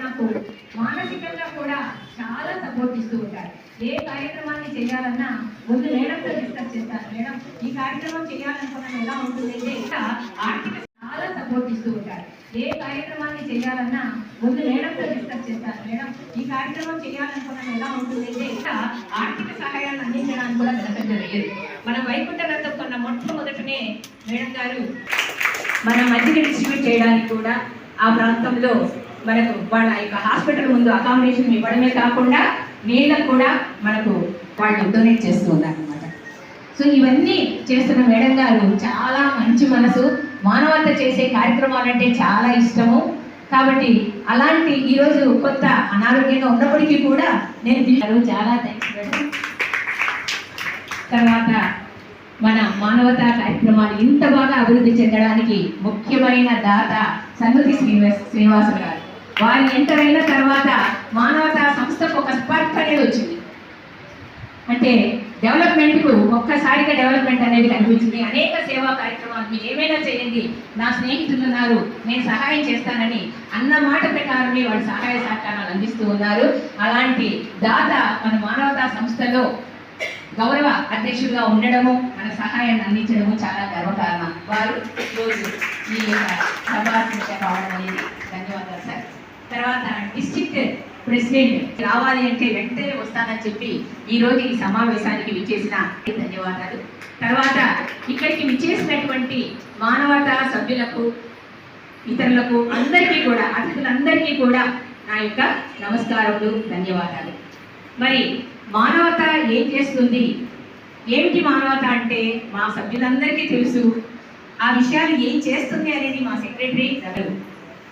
నాకు మానసికంగా కూడా చాలా సపోర్ట్ ఇస్తూ ఉంటారు. ఏ కార్యక్రమాన్ని చేయాలన్నా ముందు మేడంతో డిస్కస్ చేస్తాను. మేడం ఈ కార్యక్రమం చేయాలనుకున్నాను ఎలా ఉంటుందంటే ఆర్థిక చాలా సపోర్ట్ ఇస్తూ ఉంటారు. ఏ కార్యక్రమాన్ని చేయాలన్నా ముందు మేడంతో డిస్కస్ చేస్తాను. మేడం ఈ కార్యక్రమం చేయాలనుకున్నాను ఎలా ఉంటుందంటే ఆర్థిక సహాయాన్ని అందించడానికి కూడా వెనకంజ వేయదు. మన వైకుంఠంతో కొన్న మొట్టమొదటనే మేడం గారు మన మధ్యకి డిస్ట్రిబ్యూట్ చేయడానికి కూడా ఆ ప్రాంతంలో మనకు వాళ్ళ యొక్క హాస్పిటల్ ముందు అకామిడేషన్ ఇవ్వడమే కాకుండా నీళ్ళకు కూడా మనకు వాళ్ళు డొనేట్ చేస్తూ ఉన్నారు అనమాట. సో ఇవన్నీ చేస్తున్న మేడం గారు చాలా మంచి మనసు, మానవత చేసే కార్యక్రమాలంటే చాలా ఇష్టము. కాబట్టి అలాంటి ఈరోజు కొత్త అనారోగ్యంగా ఉన్నప్పటికీ కూడా నేను పిల్లలు చాలా థ్యాంక్స్ మేడం. తర్వాత మన మానవతా కార్యక్రమాలు ఇంత బాగా అభివృద్ధి చెందడానికి ముఖ్యమైన దాత సన్నుతి శ్రీనివాస గారు. వారు ఎంటర్ అయిన తర్వాత మానవతా సంస్థకు ఒక స్పార్క్ అనేది వచ్చింది. అంటే డెవలప్మెంట్కు ఒక్కసారిగా డెవలప్మెంట్ అనేది కనిపించింది. అనేక సేవా కార్యక్రమాలు మీరు ఏమైనా చేయండి, నా స్నేహితులు ఉన్నారు, నేను సహాయం చేస్తానని అన్న మాట ప్రకారమే వాళ్ళు సహాయ సహకారాలు అందిస్తూ ఉన్నారు. అలాంటి దాత మన మానవతా సంస్థలో గౌరవ అధ్యక్షుడిగా ఉండడము, మన సహాయాన్ని అందించడము చాలా గర్వకారణం. వారు ఈరోజు ఈ యొక్క సభాధ్యక్ష కావడం అనేది ధన్యవాదాలు సార్. తర్వాత డిస్ట్రిక్ట్ ప్రెసిడెంట్ రావాలి అంటే వెంటనే వస్తానని చెప్పి ఈరోజు ఈ సమావేశానికి విచ్చేసిన ధన్యవాదాలు. తర్వాత ఇక్కడికి విచ్చేసినటువంటి మానవతా సభ్యులకు, ఇతరులకు అందరికీ కూడా, అతిథులందరికీ కూడా నా యొక్క నమస్కారములు, ధన్యవాదాలు. మరి మానవత ఏం చేస్తుంది, ఏమిటి మానవత అంటే మా సభ్యులందరికీ తెలుసు. ఆ విషయాలు ఏం చేస్తుంది అనేది మా సెక్రటరీ గారు.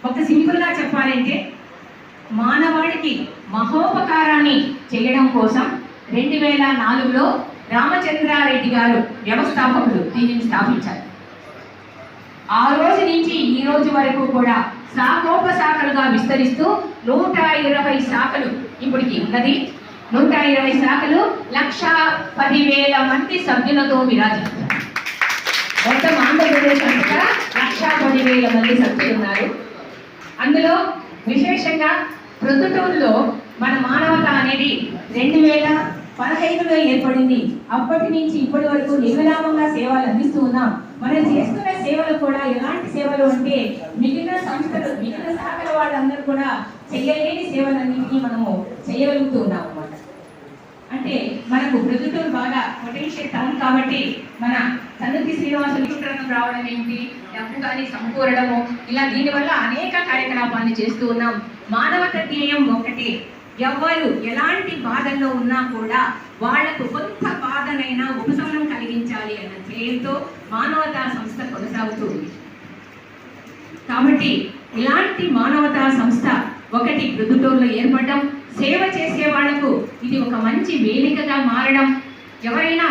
ఒక సింపుల్గా చెప్పాలంటే మానవాడికి మహోపకారాన్ని చేయడం కోసం 2004లో రామచంద్రారెడ్డి గారు వ్యవస్థాపకులు దీనిని స్థాపించారు. ఆ రోజు నుంచి ఈ రోజు వరకు కూడా శాఖోపశాఖలుగా విస్తరిస్తూ 120 శాఖలు ఇప్పటికి ఉన్నది. 120 శాఖలు 1,10,000 మంది సభ్యులతో విరాజిస్తున్నారు. మొత్తం ఆంధ్రప్రదేశ్ అంతటా 1,10,000 మంది సభ్యులు ఉన్నారు. అందులో విశేషంగా ప్రొద్దుటూరులో మన మానవత అనేది 2015లో ఏర్పడింది. అప్పటి నుంచి ఇప్పటి వరకు నిర్విరామంగా సేవలు అందిస్తూ ఉన్నాం. మనం చేస్తున్న సేవలు కూడా ఎలాంటి సేవలు అంటే మిగిలిన సంస్థలు, మిగిలిన శాఖల వాళ్ళందరూ కూడా చేయలేని సేవలన్నింటినీ మనము చేయగలుగుతూ ఉన్నాం అన్నమాట. అంటే మనకు ప్రొద్దుటూరు బాగా పొటెన్షియల్ టౌన్ కాబట్టి మన సన్నుతి శ్రీనివాసులు రావడం ఏమిటి, డబ్బు కానీ సమకూరడము, ఇలా దీనివల్ల అనేక కార్యకలాపాలను చేస్తూ ఉన్నాం. మానవత ధ్యేయం ఒకటి, ఎవ్వరు ఎలాంటి బాధల్లో ఉన్నా కూడా వాళ్లకు కొంత బాధనైనా ఉపశమనం కలిగించాలి అన్న ధ్యేయంతో మానవతా సంస్థ కొనసాగుతూ ఉంది. కాబట్టి ఇలాంటి మానవతా సంస్థ ఒకటి ప్రొద్దుటూరులో ఏర్పడడం, సేవ చేసే వాళ్లకు ఇది ఒక మంచి వేదికగా మారడం. ఎవరైనా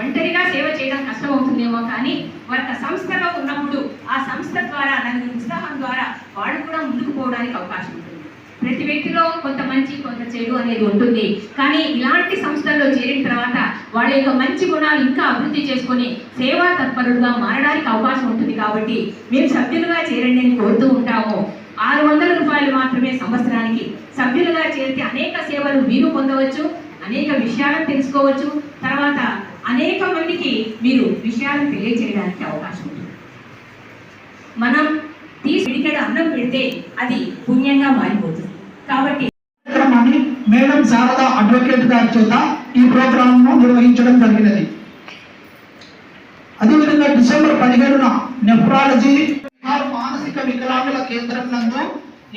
ఒంటరిగా సేవ చేయడం కష్టమవుతుందేమో, కానీ వాళ్ళ సంస్థలో ఉన్నప్పుడు ఆ సంస్థ ద్వారా నలుగురి ఉత్సాహం ద్వారా వాళ్ళు కూడా ముందుకు పోవడానికి అవకాశం ఉంటుంది. ప్రతి వ్యక్తిలో కొంత మంచి కొంత చెడు అనేది ఉంటుంది. కానీ ఇలాంటి సంస్థల్లో చేరిన తర్వాత వాళ్ళ యొక్క మంచి గుణాలు ఇంకా అభివృద్ధి చేసుకొని సేవా తత్పరులుగా మారడానికి అవకాశం ఉంటుంది. కాబట్టి మేము సభ్యులుగా చేరండి అని కోరుతూ ఉంటాము. 600 రూపాయలు మాత్రమే సంవత్సరానికి. సభ్యులుగా చేరితే అనేక సేవలు మీరు పొందవచ్చు, అనేక విషయాలను తెలుసుకోవచ్చు. తర్వాత అనేక మందికి మీరు విషయాలను తెలియజేయడానికి అవకాశం ఉంటుంది. మనం తీసుకెళ్ళి అన్నం పెడితే అది పుణ్యంగా మారిపోతుంది. కాబట్టి మేడం శారదా అడ్వకేట్ గారి చేత ఈ ప్రోగ్రామ్ ను నిర్వహించడం జరిగినది. అదేవిధంగా డిసెంబర్ 17న నెఫ్రాలజీ మానసిక వికలాంగుల కేంద్రం నందు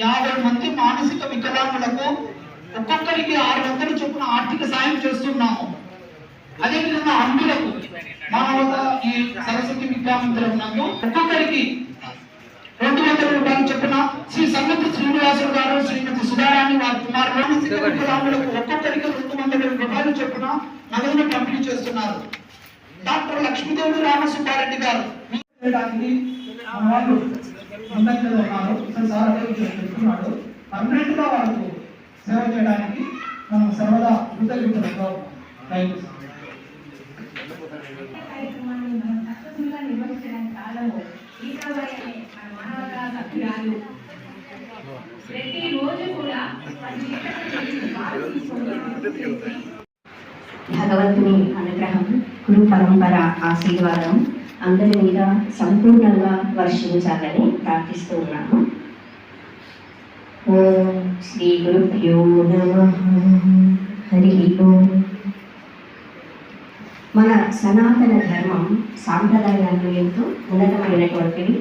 50 మంది మానసిక వికలాంగులకు ఒక్కొక్కరికి 600 చొప్పున ఆర్థిక సాయం చేస్తున్నాము. అదేవిధంగా అంధులకు మానవత ఈ సరస్వతి విద్యామందిరం నందు ఒక్కొక్కరికి 200 రూపాయలు చొప్పున శ్రీ సన్నుతి శ్రీనివాసులు గారు, శ్రీమతి సుధారాణి వారి కుమారు మానసిక వికలాంగులకు ఒక్కొక్కరికి 200 రూపాయలు చొప్పున నగదును పంపిణీ చేస్తున్నారు. డాక్టర్ లక్ష్మీదేవి రామసుబ్బారెడ్డి గారు వాళ్ళు అందరిలో ఉన్నారు. చెప్తున్నాడు పర్మనెంట్ గా వాళ్ళకు సేవ చేయడానికి మనం సర్వదా కృతజ్ఞతలు. కార్యక్రమాన్ని మనం సక్సెస్ఫుల్గా నిర్వహించడానికి కారణము గీతాబాయి అనే మన మానవతా సభ్యురాలు ప్రతిరోజు కూడా 10 గంటలకు పాలు తీసుకొని భగవంతుని అనుగ్రహం, గురు పరంపర ఆశీర్వాదం అందరి మీద సంపూర్ణంగా వర్షించాలని ప్రార్థిస్తూ ఉన్నాను. ఓం శ్రీ గురుభ్యో నమః. హరి ఓం. మన సనాతన ధర్మం సాంప్రదాయాలు ఎంతో ఉన్నతమైనటువంటివి.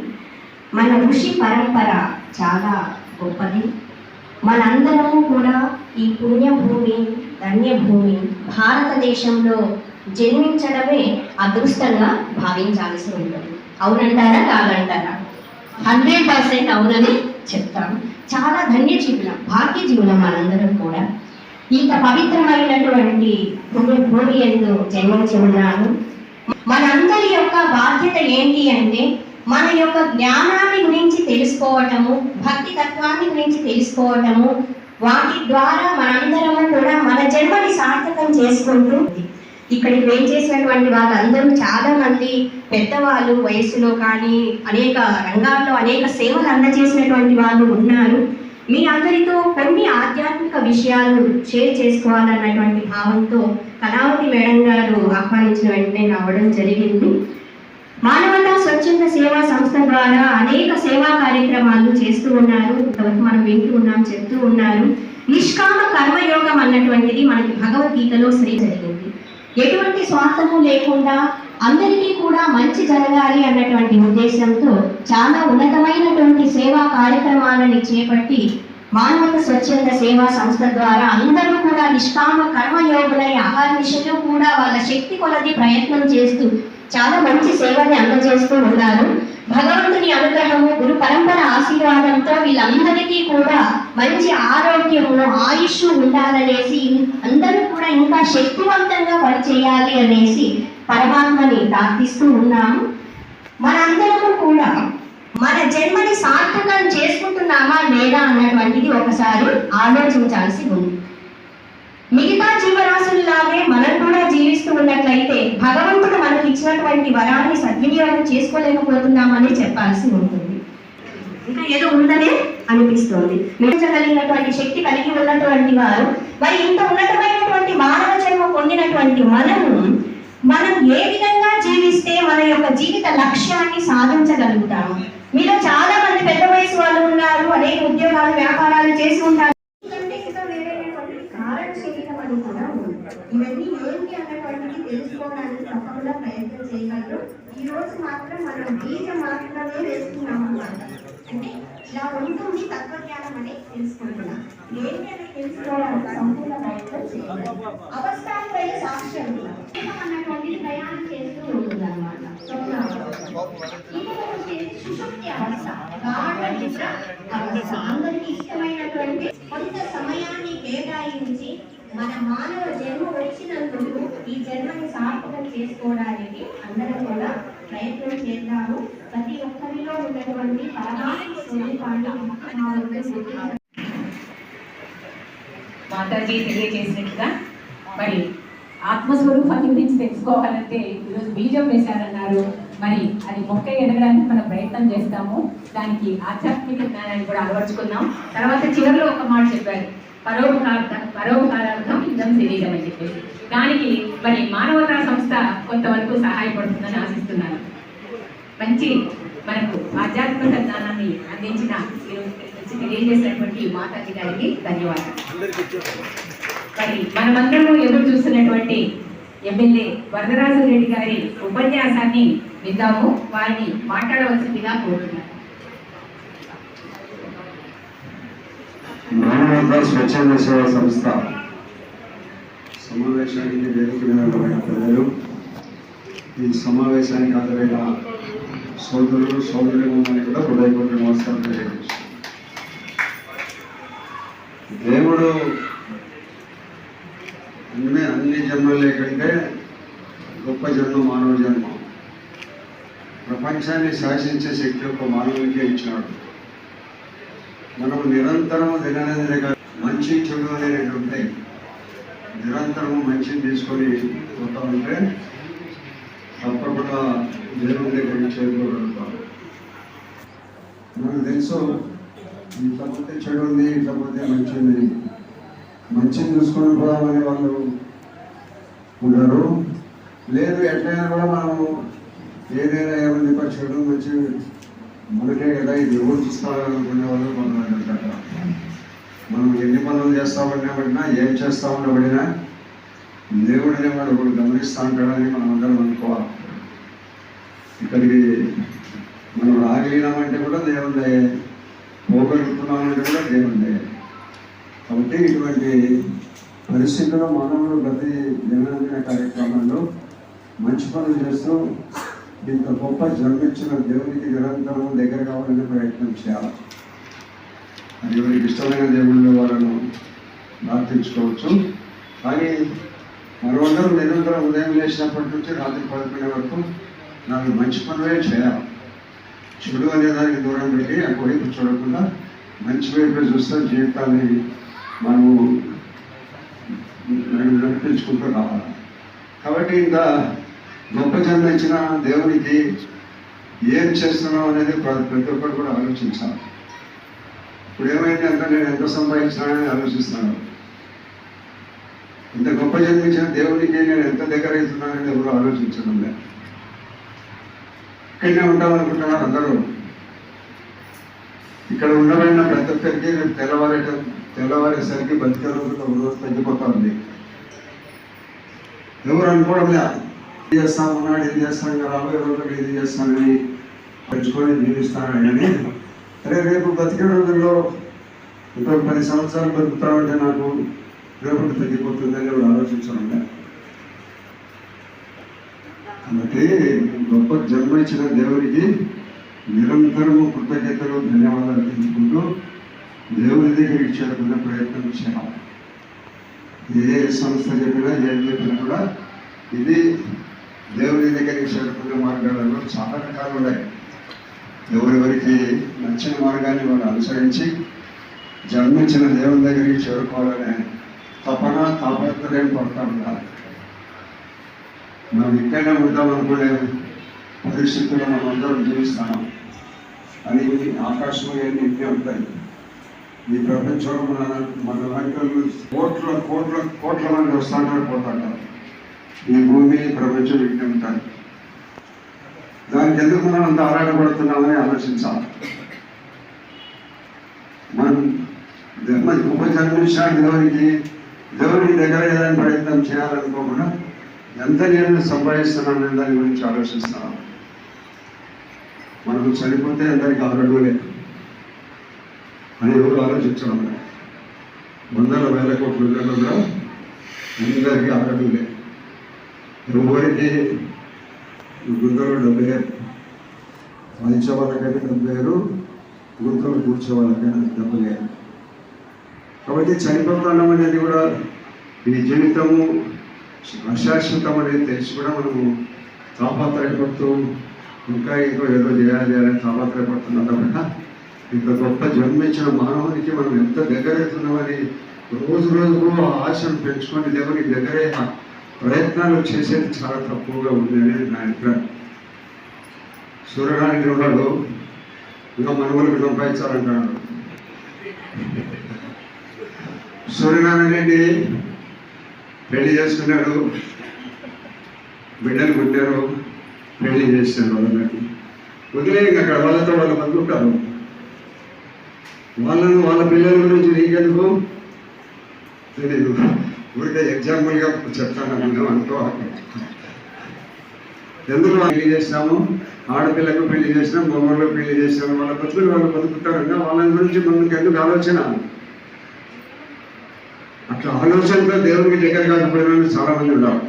మన ఋషి పరంపర చాలా గొప్పది. మనందరము కూడా ఈ పుణ్యభూమి, ధన్యభూమి భారతదేశంలో జన్మించడమే అదృష్టంగా భావించాల్సి ఉంటుంది. అవునంటారా కాదంటారా? 100% అవునని చెప్తాను. చాలా ధన్యజీవులం, భాగ్యజీవులం మనందరం కూడా. ఇంత పవిత్రమైనటువంటి పుణ్యభూమి ఎందు జన్మించి ఉన్నాను. మనందరి యొక్క బాధ్యత ఏంటి అంటే మన యొక్క జ్ఞానాన్ని గురించి తెలుసుకోవటము, భక్తి తత్వాన్ని గురించి తెలుసుకోవటము, వాటి ద్వారా మనందరము కూడా మన జన్మని సార్థకం చేసుకుంటూ ఇక్కడికి వేయించేసినటువంటి వాళ్ళందరూ చాలా మంది పెద్దవాళ్ళు వయసులో కానీ అనేక రంగాల్లో అనేక సేవలు అందజేసినటువంటి వాళ్ళు ఉన్నారు. మీ అందరితో కొన్ని ఆధ్యాత్మిక విషయాలు షేర్ చేసుకోవాలన్నటువంటి భావంతో కళావతి మేడం గారు ఆహ్వానించిన వెంటనే రావడం జరిగింది. మానవతా స్వచ్ఛంద సేవా సంస్థ ద్వారా అనేక సేవా కార్యక్రమాలు చేస్తూ ఉన్నారు. ఇంతవరకు మనం వింటూ ఉన్నాం, చెప్తూ ఉన్నారు. నిష్కామ కర్మయోగం అన్నటువంటిది మనకి భగవద్గీతలో జరిగింది. ఎటువంటి స్వార్థము లేకుండా అందరికీ కూడా మంచి జరగాలి అన్నటువంటి ఉద్దేశంతో చాలా ఉన్నతమైనటువంటి సేవా కార్యక్రమాలను చేపట్టి మానవత స్వచ్ఛంద సేవా సంస్థ ద్వారా అందరూ కూడా నిష్కామ కర్మయోగులై అహర్నిశలు కూడా వాళ్ళ శక్తి కొలది ప్రయత్నం చేస్తూ చాలా మంచి సేవని అందజేస్తూ ఉన్నారు. భగవంతుని అనుగ్రహము, గురు పరంపర ఆశీర్వాదంతో వీళ్ళందరికీ కూడా మంచి ఆరోగ్యము, ఆయుష్ ఉండాలనేసి అందరూ కూడా ఇంకా శక్తివంతంగా పనిచేయాలి అనేసి పరమాత్మని ప్రార్థిస్తూ ఉన్నాము. మనందరము కూడా మన జన్మని సార్థకం చేసుకుంటున్నామా లేదా అన్నటువంటిది ఒకసారి ఆలోచించాల్సి ఉంది. మిగతా జీవరాశుల్లాగే మనం కూడా జీవిస్తూ ఉన్నట్లయితే భగవంతుడు మనకి ఇచ్చినటువంటి వరాన్ని సద్వినియోగం చేసుకోలేకపోతున్నామని చెప్పాల్సి ఉంటుంది. ఇంకా ఏదో ఉందనే అనిపిస్తుంది. మించగలిగినటువంటి శక్తి కలిగి ఉన్నటువంటి వారు మరి ఇంత ఉన్నతమైనటువంటి మానవ జన్మ పొందినటువంటి మనం ఏ విధంగా జీవిస్తే మన యొక్క జీవిత లక్ష్యాన్ని సాధించగలుగుతాము? మీలో చాలా మంది పెద్ద వయసు వాళ్ళు ఉన్నారు, అనేక ఉద్యోగాలు వ్యాపారాలు చేసి ఉంటారు. ఇవన్నీ ఏంటి అన్నటువంటిది తెలుసుకోవడానికి తప్పకుండా ప్రయత్నం చేయగలరు. ఈ రోజు మాత్రం మనం బీజం మాత్రమే వేస్తున్నాం అన్నమాట. అంటే ఇలా ఉంటుంది తత్వజ్ఞానం అని తెలుసుకుంటున్నాం. ఏంటి అని తెలుసుకోవడానికి సంపూర్ణ ప్రయత్నం చేయగలరు. అవస్థాపై సాక్ష్యం అన్నటువంటిది ప్రయాణం చేస్తూ ఉంటుంది అన్నమాట. సుశక్తి అవస్థ, గాఢ నిద్ర అవస్థ. అందరికీ ఇష్టమైనటువంటి కొంత సమయాన్ని కేటాయించి మన మానవ జన్మ వచ్చినందుకు ఈ జన్మని సార్థకం చేసుకోవడానికి అందరం కూడా ప్రయత్నం చేద్దాము. ప్రతి ఒక్కరిలో ఉన్నటువంటి మాతాజీ తెలియజేసినట్టుగా మరి ఆత్మస్వరూపాన్ని గురించి తెలుసుకోవాలంటే ఈరోజు బీజం వేశారన్నారు. మరి అది మొక్క ఎదగడానికి మనం ప్రయత్నం చేస్తాము. దానికి ఆధ్యాత్మిక జ్ఞానాన్ని కూడా అలవర్చుకుందాం. తర్వాత చివరిలో ఒక మాట చెప్పారు, పరోపకారార్థం ఇదం శరీరం అని చెప్పేసి. దానికి మరి మానవతా సంస్థ కొంతవరకు సహాయపడుతుందని ఆశిస్తున్నాను. మంచి మనకు ఆధ్యాత్మిక జ్ఞానాన్ని అందించిన తెలియజేసినటువంటి మాతాజీ గారికి ధన్యవాదాలు. మరి మనమందరము ఎదురు చూస్తున్నటువంటి ఎమ్మెల్యే వరదరాజు రెడ్డి గారి ఉపన్యాసాన్ని విందాము. వారిని మాట్లాడవలసిందిగా కోరుతున్నాను. మానవతా స్వచ్ఛంద సేవా సంస్థ సమావేశానికి వేదికైన ప్రజలు, ఈ సమావేశానికి హాజరైన సోదరులు సోదరులని కూడా హృదయపూర్వక నమస్కారం తెలియజేస్తాను. దేవుడు అన్ని జన్మలే కంటే గొప్ప జన్మ మానవ జన్మ. ప్రపంచాన్ని శాసించే శక్తి ఒక మానవునికే ఇచ్చినాడు. మనం నిరంతరము దినదినగా మంచి చెడు అనే రెండు ఉంటాయి. నిరంతరము మంచిని తీసుకొని పోతా ఉంటే కూడా దేవుని దగ్గరికి చేరుకోగలుగుతాం. మనకు తెలుసు ఇట్లా పోతే చెడు ఉంది, ఇట్లా పోతే మంచి ఉంది, మంచిని చూసుకొని పోదామని వాళ్ళు ఉంటారు. లేదు ఎట్లయినా కూడా మనము ఏదైనా ఏముంది చెడు మంచి మనకే కదా, ఇది ఎవరు చూసుకోవాలనుకునే వాళ్ళు కొంతమంది ఉంటారు. మనం ఎన్ని పనులు చేస్తామన్నా ఏం చేస్తామన్నా దేవుడిని వాడు ఒకడు గమనిస్తూ ఉంటాడని మనం అందరం అనుకోవాలి. ఇక్కడికి మనం రాగలిగినామంటే కూడా దేవుడే, పోగలుగుతున్నామంటే కూడా దేవుడే. కాబట్టి ఇటువంటి పరిస్థితుల్లో మానవులు ప్రతి దైనందిన కార్యక్రమాల్లో మంచి పనులు చేస్తూ ఇంత గొప్ప జన్మించిన దేవునికి నిరంతరం దగ్గర కావాలనే ప్రయత్నం చేయాలి. అది ఎవరికి ఇష్టమైన దేవుళ్ళు వాళ్ళను ప్రార్థించుకోవచ్చు. కానీ మనమందరం నిరంతరం ఉదయం లేచినప్పటి నుంచి రాత్రి 11 వరకు నాకు మంచి పనులే చేయాలి. చెడు అనే దానికి దూరం పెట్టి అటువైపు చూడకుండా మంచి వైపు చూస్తే జీవితాన్ని మనము నడిపించుకుంటూ రావాలి. కాబట్టి ఇంత గొప్ప జన్మ ఇచ్చిన దేవునికి ఏం చేస్తున్నాం అనేది ప్రతి ఒక్కరు కూడా ఆలోచించాలి. ఇప్పుడు ఏమైంది అంటే నేను ఎంత సంపాదించానని ఆలోచిస్తున్నాను. ఇంత గొప్ప జన్మించిన దేవునికి నేను ఎంత దగ్గర అవుతున్నానని ఎవరు ఆలోచించడం లేదు. ఇక్కడనే ఉంటామనుకుంటున్నారు అందరూ. ఇక్కడ ఉండబడిన ప్రతి ఒక్కరికి తెల్లవారేసరికి బతికే రోజులు ఒక రోజు తగ్గిపోతా ఉంది. ఎవరు అనుకోవడం లేదు, ఇది చేస్తాం ఉన్నాడు, ఇది చేస్తాం, ఇంకా రాబోయే రోజులు ఇది చేస్తానని పెంచుకొని జీవిస్తానని. కానీ అరే రేపు బతికే రోజుల్లో ఇంకొక 10 సంవత్సరాలు బతుకుతామంటే నాకు రేపటి తగ్గిపోతుందని ఎవరు ఆలోచించడం లేదు. కాబట్టి గొప్ప జన్మ ఇచ్చిన దేవుడికి నిరంతరము కృతజ్ఞతలు ధన్యవాదాలు తెలుసుకుంటూ దేవుని దగ్గరికి చేరుకునే ప్రయత్నం చేయాలి. ఏ సంస్థ చెప్పినా ఏం చెప్పినా కూడా ఇది దేవుని దగ్గరికి చేరుకునే మార్గాలలో చాలా రకాలు ఉన్నాయి. ఎవరెవరికి నచ్చిన మార్గాన్ని వాళ్ళు అనుసరించి జన్మించిన దేవుని దగ్గరికి చేరుకోవాలనే తపన తాపత్రయం పడుతూ ఉండాలి. మనం ఇక్కడనే ఉంటాం అనుకునే పరిస్థితుల్లో మనం అందరం జీవిస్తాం. అని ఆకాశం ఏమి ఇట్టే ఉంటాయి. ఈ ప్రపంచంలో మన లాంటి కోట్ల మంది వస్తుంటారు, పోతుంటారు. ఈ భూమి ప్రపంచం ఇట్టే ఉంటాయి. దానికి ఎందుకు మనం అంత ఆరాటపడుతున్నామని ఆలోచించాలి. మనం ఉప జన్మించిన దేవునికి దగ్గర ఏదైనా ప్రయత్నం చేయాలనుకోకుండా ఎంత నేను సంపాదిస్తున్నాననే దాని గురించి ఆలోచిస్తున్నాను. మనకు చనిపోతే అందరికి ఆరోగ్యలే అని ఎవరు ఆలోచించడం. 100,000 కోట్ల కూడా అందరికీ ఆరోగ్యలే. ఎవరికి గుంతలో 70,000, వాయించే వాళ్ళకైతే 70,000, గుంతలు కూర్చే వాళ్ళకైనా 70,000. కాబట్టి చనిపోతున్నాం అనేది కూడా ఈ జీవితము అశాశ్వతం అనేది తెలిసి కూడా మనము తాపత్రయపడుతూ ఇంకా ఏదో చేయాలి అని తాపత్రయపడుతున్నాం. కాబట్టి ఇంత గొప్ప జన్మించిన మానవునికి మనం ఎంత దగ్గర అవుతున్నామని రోజు రోజుకు ఆశను పెంచుకొని దేవునికి దగ్గరే ప్రయత్నాలు చేసేది చాలా తక్కువగా ఉంది అనేది నా అభిప్రాయం. సూర్యనారాయణ ఉన్నాడు, ఇంకా మనవులకు సంపాదించాలంటున్నాడు. సూర్యనారాయణ రెడ్డి పెళ్లి చేసుకున్నాడు, బిడ్డలు పుట్టారు, పెళ్లి చేశారు. వాళ్ళకి వదిలే అక్కడ వాళ్ళతో వాళ్ళు బతుకుంటారు. వాళ్ళ పిల్లల గురించి నీకెందుకు తెలీదు. ఊరికే ఎగ్జాంపుల్గా చెప్తాను అనుకో. ఎందుకు పెళ్లి చేసినాము, ఆడపిల్లకు పెళ్లి చేసినాం, మగవాళ్ళకు పెళ్లి చేసినాము. వాళ్ళ బతుకులు వాళ్ళు బతుకుతారన్నా వాళ్ళ గురించి మనకు ఎందుకు ఆలోచన? అట్లా ఆలోచనతో దేవునికి దగ్గర కాకపోయినా చాలా మంది ఉన్నారు.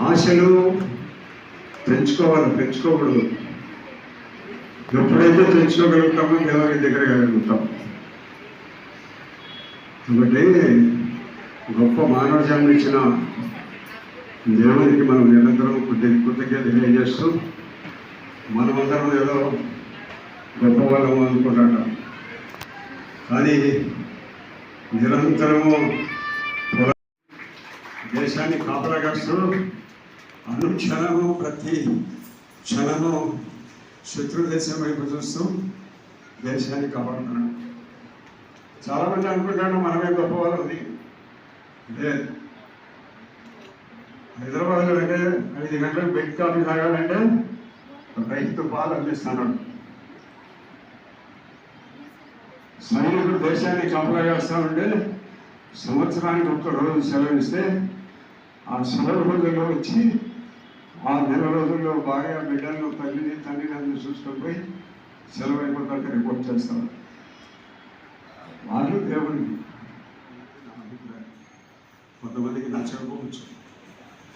ఆశలు పెంచుకోకూడదు. ఎప్పుడైతే తెచ్చుకోగలుగుతామో దేవునికి దగ్గర కలుగుతాం. కాబట్టి గొప్ప మానవ జన్మించిన దేవునికి మనం నిరంతరం కృతజ్ఞత తెలియజేస్తూ మనమందరం ఏదో గొప్ప వాళ్ళము అనుకుంటాం. కానీ నిరంతరము దేశాన్ని కాపలా కాస్తూ అనుక్షణము ప్రతి క్షణము శత్రు దేశం వైపు చూస్తూ దేశాన్ని కాపాడుతున్నాడు. చాలామంది అనుకుంటాను మనమే గొప్పవాళ్ళని. లేదు, హైదరాబాద్లో అంటే 5 గంటలకు బెడ్ కాఫీ తాగాలంటే రైతు పాలు అందిస్తున్నాడు. సైనికుడు దేశాన్ని కాపలా చేస్తూ ఉంటే సంవత్సరానికి 1 రోజు సెలవు ఇస్తే ఆ సెలవు రోజుల్లో వచ్చి ఆ నెల రోజుల్లో భార్య బిడ్డలను తండ్రిని అందరూ చూసుకొని పోయి సెలవు అయిపోతాక రిపోర్ట్ చేస్తారు. వాళ్ళు దేవుడికి కొంతమందికి నచ్చకపోవచ్చు,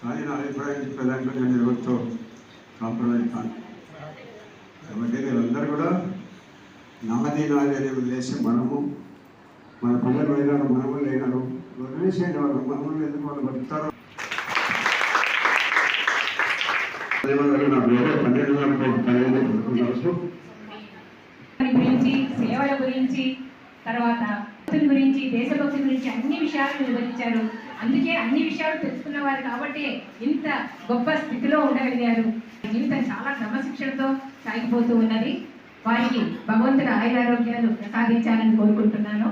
కానీ నా అభిప్రాయం చెప్పేదాంట్లో నేను ఎవరితో కాంప్రమైజ్ కాను. కాబట్టి వీళ్ళందరూ కూడా నాది అని వదిలేసి మనము మన పిల్లలు అయినారు, మనము లేనారు వదిలేసేయండి. వాళ్ళు మనములు ఎందుకు వాళ్ళు బతుకుతారో. గురించి, సేవల గురించి, తర్వాత గురించి, దేశభక్తి గురించి అన్ని విషయాలు వివరించారు. అందుకే అన్ని విషయాలు తెలుసుకున్నవారు కాబట్టి ఇంత గొప్ప స్థితిలో ఉండగలిగారు. జీవితం చాలా క్రమశిక్షణతో సాగిపోతూ ఉన్నది. వారికి భగవంతుడు ఆయురారోగ్యాలు ప్రసాదించాలని కోరుకుంటున్నాను.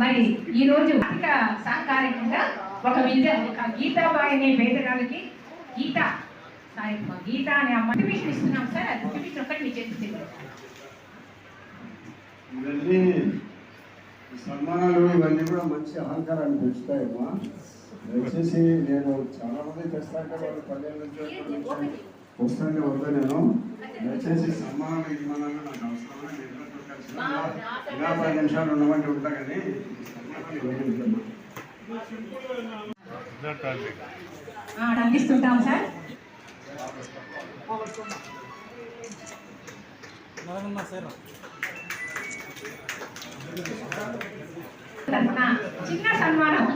మరి ఈరోజు ఆర్థిక సహకారికంగా ఒక గీతాబాయి అనే పేదరాలకి గీత అనే మోటివేషన్ ఇస్తున్నాం సార్. అది మోటివేషన్ ఒకటి మీ చేసి ఇవన్నీ సన్మానాలు ఇవన్నీ కూడా మంచి అహంకారాన్ని పెంచుతాయమ్మా. దయచేసి నేను చాలా మంది తెస్తాంటే వాళ్ళు 10 నుంచి వస్తానే వద్దా. నేను దయచేసి సన్మానాలు ఇవ్వమన్నాను, నాకు అవసరమా. నేను ఇలా 10 నిమిషాలు ఉండమంటే ఉంటా, కానీ అందిస్తుంటాం సార్. చిన్న సన్మానం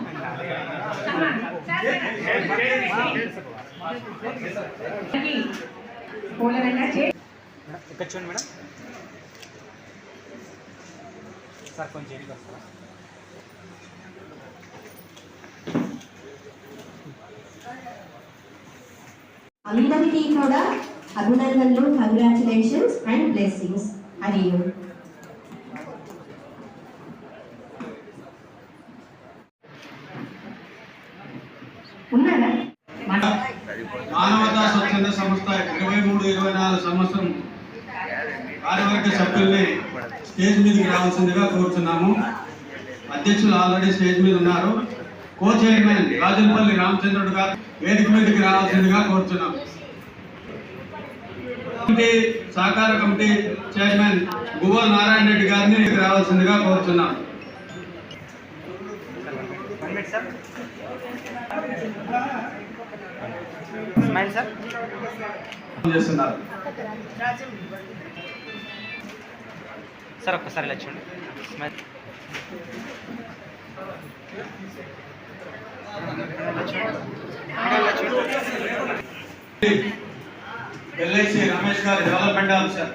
ఇక్కడ చూడండి మేడం సార్, కొంచెం ఎన్నిక వస్తారా? అందరికీ కూడా అభినందనలు, కంగ్రాచులేషన్స్ అండ్ బ్లెస్సింగ్స్. అది ఉన్నారా? మానవతా స్వచ్ఛంద సంస్థ 23-24 సంవత్సరం కార్యవర్గ సభ్యుల్ని స్టేజ్ మీదకి రావాల్సిందిగా కోరుతున్నాము. అధ్యక్షులు ఆల్రెడీ స్టేజ్ మీద ఉన్నారు. కో చైర్మన్ రాజులపల్లి రామచంద్రుడు గారు వేదిక మీదకి రావాల్సిందిగా కోరుతున్నాము. సహకార కమిటీ చైర్మన్ గువ్వ నారాయణ రెడ్డి గారిని రావాల్సిందిగా కోరుతున్నాం. చేస్తున్నారు సార్, ఒక్కసారి ఇలా చూడండి. ఎల్ఐసి రమేష్ గారు డెవలప్మెంట్ ఆఫీసర్.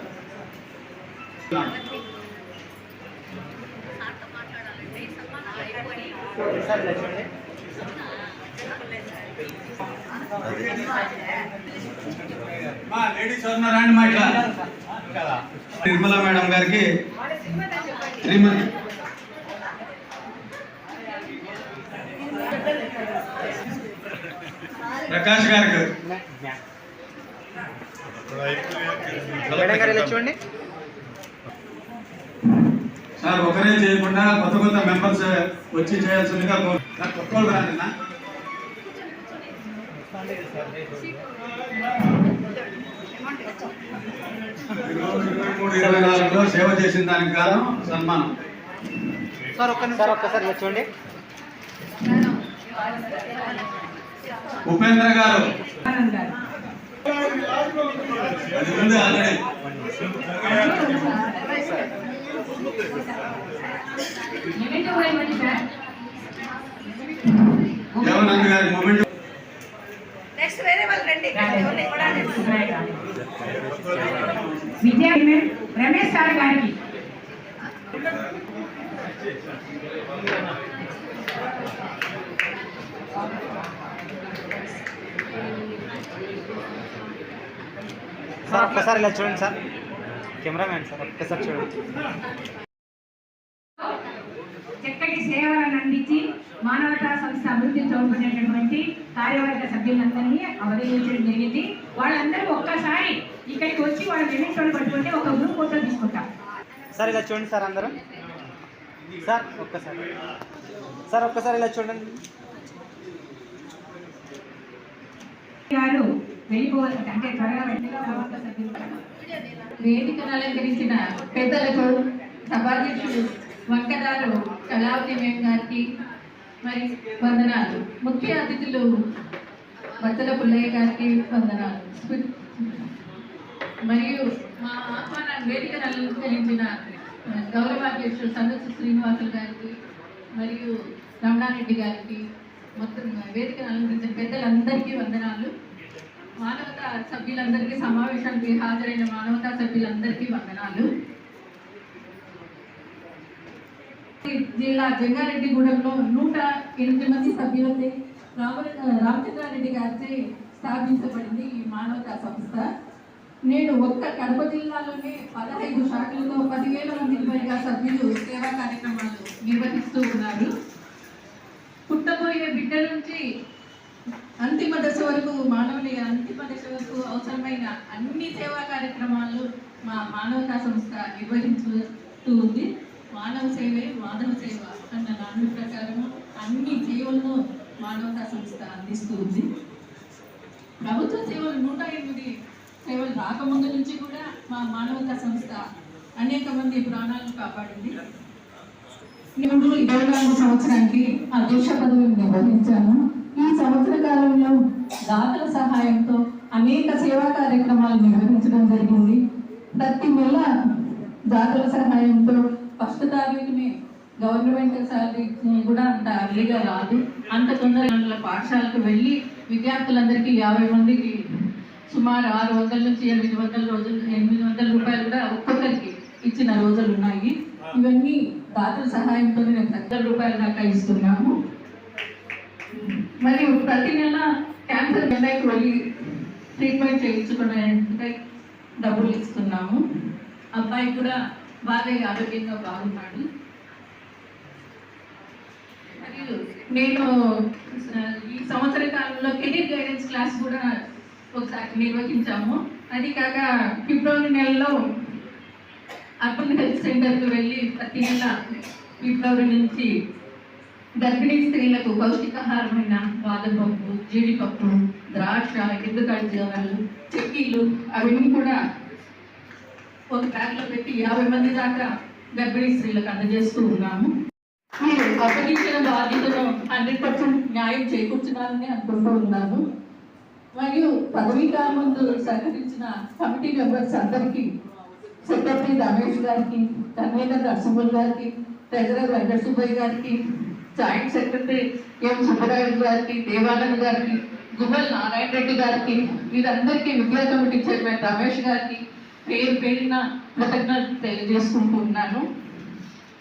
లేడీస్ ఎవరున్నారు అండి? మా ఇట్లా నిర్మలా మేడం గారికి శ్రీమతి ప్రకాష్ గారికి చూడండి సార్. ఒకరే చేయకుండా కొత్త మెంబర్స్ వచ్చి చేయాల్సిందిగా కొత్త వాళ్ళు రాలేనా? సేవ చేసిన దానికి కారణం సన్మానం. సార్, ఒక్కసారి ఇలా చూడండి. ఉపేంద్ర గారు అది ఉంది ఆల్రెడీ. దేవనంద్ గారి మూమెంట్. విద్యా రమేష్ సార్ గారికి సార్ ఒక్కసారి ఇలా చూడండి సార్, కెమెరామ్యాన్ సార్ ఒక్కసారి చూడండి. చక్కటి సేవలను అందించి మానవతా సంస్థ అభివృద్ధి తోడ్పడినటువంటి కార్యవర్గ సభ్యులందరినీ అవధించడం జరిగింది. వాళ్ళందరూ ఒక్కసారి ఇక్కడికి వచ్చి వాళ్ళ నిమిషాలు పట్టుకుంటే ఒక గ్రూప్ ఫోటో తీసుకుంటాం. సార్ ఇలా చూడండి సార్ అందరూ. సార్ ఒక్కసారి ఇలా చూడండి. గారు వెళ్ళిపోవాలి అంటే త్వరగా వేదికను అలంకరించిన పెద్దలకు, సభాధ్యక్షులు వంకదారు కళావతి మేం గారికి మరి వందనాలు. ముఖ్య అతిథులు బత్తల పుల్లయ్య గారికి వందనాలు. మరియు మా ఆహ్వానాన్ని వేదికను అలంకరించిన గౌరవాధ్యక్షులు సందర్శ శ్రీనివాసులు గారికి మరియు రమణారెడ్డి గారికి, మొత్తం వేదికను అలంకరించిన పెద్దలందరికీ వందనాలు. మానవతా సభ్యులందరికీ, సమావేశానికి హాజరైన మానవతా సభ్యులందరికీ వందనాలు. జిల్లా జంగారెడ్డిగూడెంలో 108 మంది సభ్యులతో రామచంద్రారెడ్డి గారిచే స్థాపించబడింది ఈ మానవతా సంస్థ. నేడు ఒక్క కడప జిల్లాలోనే 15 శాఖలతో 10,000 మందికి పైగా సభ్యులు సేవా కార్యక్రమాలు నిర్వహిస్తూ ఉన్నారు. పుట్టబోయే బిడ్డ నుంచి అంతిమ దశ వరకు, మానవుని అంతిమ దశ వరకు అవసరమైన అన్ని సేవా కార్యక్రమాలు మా మానవతా సంస్థ నిర్వహించుతూ ఉంది. మానవ సేవే మాధవ సేవ అన్న నానుడి ప్రకారము అన్ని సేవలను మానవతా సంస్థ అందిస్తూ ఉంది. ప్రభుత్వ సేవలు 108 సేవలు రాకముందు నుంచి కూడా మా మానవతా సంస్థ అనేక మంది ప్రాణాలను కాపాడింది. నేను 24 సంవత్సరానికి అధ్యక్ష పదవిని నిర్వహించాను. ఈ సంవత్సర కాలంలో దాతల సహాయంతో అనేక సేవా కార్యక్రమాలు నిర్వహించడం జరిగింది. ప్రతి నెల దాతల సహాయంతో 1 తారీఖుని గవర్నమెంట్ శాలరీ కూడా అంత అర్లీగా రాదు. అంత తొందరగా పాఠశాలకు వెళ్ళి విద్యార్థులందరికీ 50 మందికి సుమారు 600 నుంచి 800 రూపాయలు కూడా ఒక్కొక్కరికి ఇచ్చిన రోజులు ఉన్నాయి. ఇవన్నీ దాతల సహాయంతో నేను 100 రూపాయల దాకా ఇస్తున్నాము. మరియు ప్రతి నెల క్యాన్సర్ బెండైకి వెళ్ళి ట్రీట్మెంట్ చేయించుకునే డబ్బులు ఇస్తున్నాము. అబ్బాయి కూడా బాగా ఆరోగ్యంగా బాగున్నాడు. మరియు నేను ఈ సంవత్సర కాలంలో కెరీర్ గైడెన్స్ క్లాస్ కూడా ఒకసారి నిర్వహించాము. అది కాక ఫిబ్రవరి నెలలో అర్బన్ హెల్త్ సెంటర్కి వెళ్ళి ప్రతి నెల ఫిబ్రవరి నుంచి గర్భిణీ స్త్రీలకు పౌష్టికాహారమైన బాదం పప్పు, జీడిపప్పు, ద్రాక్ష, ఎండుకజ్జాలు, చెక్కీలు అవన్నీ కూడా ఒక బ్యాగ్లో పెట్టి 50 మంది దాకా గర్భిణీ స్త్రీలకు అందజేస్తూ ఉన్నాము. మీరు అప్పగించిన బాధ్యతను 100% న్యాయం చేకూర్చున్నారని అనుకుంటూ ఉన్నాను. మరియు పదవీ కాలం ముందు సహకరించిన కమిటీ మెంబర్స్ అందరికీ, సెక్రటరీ రమేష్ గారికి, కన్వీనర్ నరసింహుల్ గారికి, ట్రెజరర్ వెంకట సుబ్బయ్య గారికి, జాయింట్ సెక్రటరీ ఎం సుబ్బరాయుడు గారికి, దేవానంద్ గారికి, గుమ్మల్ నారాయణ రెడ్డి గారికి, వీరందరికీ విద్యా కమిటీ చైర్మన్ రమేష్ గారికి పేరు పేరున కృతజ్ఞతలు తెలియజేసుకుంటూ ఉన్నాను.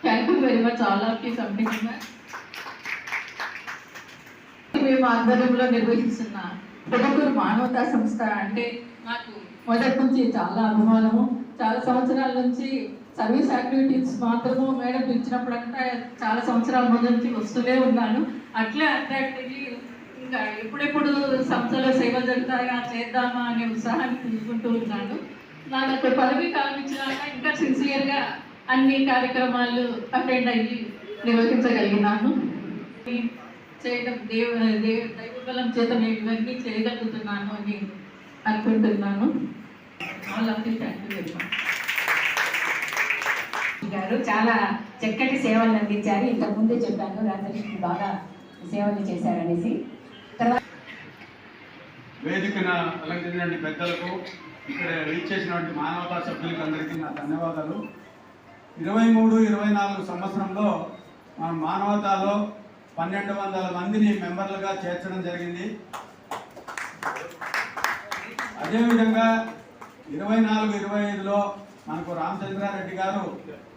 Thank you very much all of you committee members. మేము ఆధ్వర్యంలో నిర్వహిస్తున్న పెదకూరు మానవతా సంస్థ అంటే నాకు మొదటి నుంచి చాలా అభిమానము. చాలా సంవత్సరాల నుంచి సర్వీస్ యాక్టివిటీస్ మాత్రము మేడం పిలిచినప్పుడంతా చాలా సంవత్సరాల ముందు నుంచి వస్తూనే ఉన్నాను. అట్లే అట్రాక్ట్ అయ్యి ఇంకా ఎప్పుడెప్పుడు సంస్థలో సేవలు జరుగుతాయా, చేద్దామా అనే ఉత్సాహాన్ని తీసుకుంటూ ఉన్నాను. నాకు పదవి కాలం ఇచ్చినాక ఇంకా సిన్సియర్గా అన్ని కార్యక్రమాలు అటెండ్ అయ్యి నిర్వహించగలిగినాను. చేయడం దైవబలం చేత నేను ఇవన్నీ చేయగలుగుతున్నాను అని అనుకుంటున్నాను. గారు చాలా చక్కటి సేవలు అందించారు. ఇంతకుముందే చెప్పాను రాజలక్ష్మి బాగా సేవలు చేశారనేసి. తర్వాత వేదికను అలంకరించిన పెద్దలకు, ఇక్కడ రీచ్ చేసినటువంటి మానవతా సభ్యులకు అందరికీ నా ధన్యవాదాలు. 23-24 సంవత్సరంలో మన మానవతాలో 1200 మందిని మెంబర్లుగా చేర్చడం జరిగింది. అదేవిధంగా 24-25లో మనకు రామచంద్రారెడ్డి గారు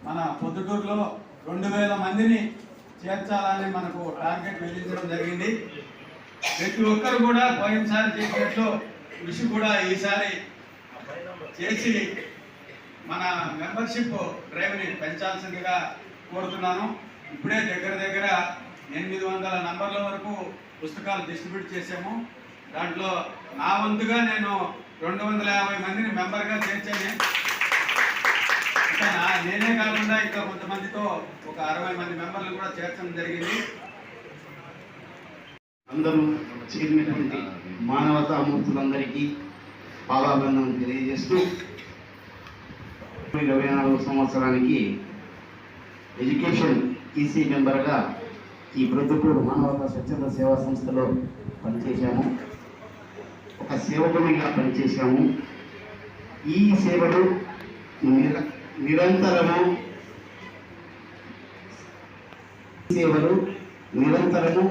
మన పొద్దుటూరులో 2000 మందిని చేర్చాలని మనకు టార్గెట్ విధించడం జరిగింది. ప్రతి ఒక్కరు కూడా పోయినసారి చేసినట్లు కృషి కూడా ఈసారి చేసి మన మెంబర్షిప్ డ్రైవ్ని పెంచాల్సిందిగా కోరుతున్నాను. ఇప్పుడే దగ్గర 800 నంబర్ల వరకు పుస్తకాలు డిస్ట్రిబ్యూట్ చేసాము. దాంట్లో నా వంతుగా నేను 250 మందిని మెంబర్గా చేర్చాను. ఇంకా నేనే కాకుండా ఇంకా కొంతమందితో ఒక 60 మంది మెంబర్లు కూడా చేర్చడం జరిగింది. అందరూ చేరినటువంటి మానవతామూర్తులందరికీ పాదాభివందనం తెలియజేస్తూ 24వ సంవత్సరానికి ఎడ్యుకేషన్ ఈసీ మెంబర్గా ఈ ప్రొద్దుటూరు మానవతా స్వచ్ఛంద సేవా సంస్థలో పనిచేశాము. ఒక సేవకునిగా పనిచేశాము. ఈ సేవలు నిరంతరము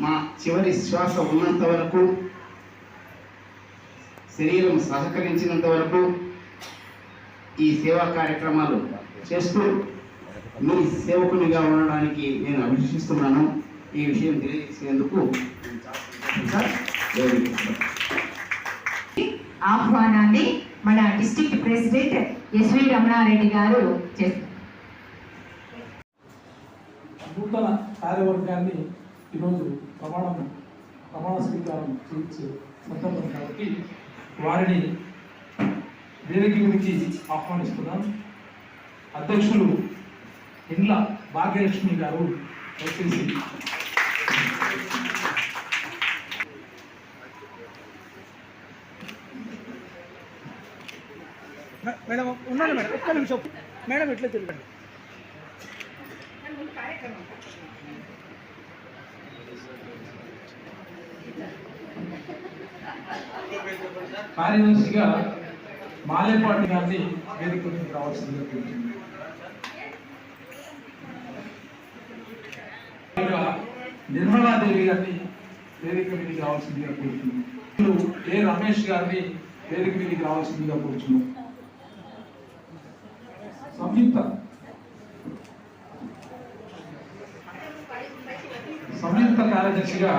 మా చివరి శ్వాస ఉన్నంత వరకు, శరీరం సహకరించినంత వరకు ఈ సేవా కార్యక్రమాలు చేస్తూ మీ సేవకునిగా ఉండడానికి నేను అభిలషిస్తున్నాను. ఈ విషయం తెలియజేసేందుకు ఆహ్వానాన్ని మన డిస్ట్రిక్ట్ ప్రెసిడెంట్ ఎస్వి రమణారెడ్డి గారు చేస్తారు. నూతన కార్యవర్గాన్ని ఈరోజు ప్రమాణ స్వీకారం చేయించే సందర్భం కాబట్టి వారిని వేదిక గురించి ఆహ్వానిస్తున్నాం. అధ్యక్షులు ఇండ్ల భాగ్యలక్ష్మి గారు వచ్చేసి మేడం ఉన్నాను మేడం, ఒక్క నిమిషం మేడం, ఎట్లా తిరగండి. కార్యదర్శిగా మాలేపాటి గారిని వేదిక నుంచి రావాల్సిందిగా కోరుతుంది. నిర్మలాదేవి గారిని వేదిక మీదకి రావాల్సిందిగా కోరుతుంది. ఏ రమేష్ గారిని వేదిక మీదకి రావాల్సిందిగా కోరుతున్నాం. సంయుక్త కార్యదర్శిగా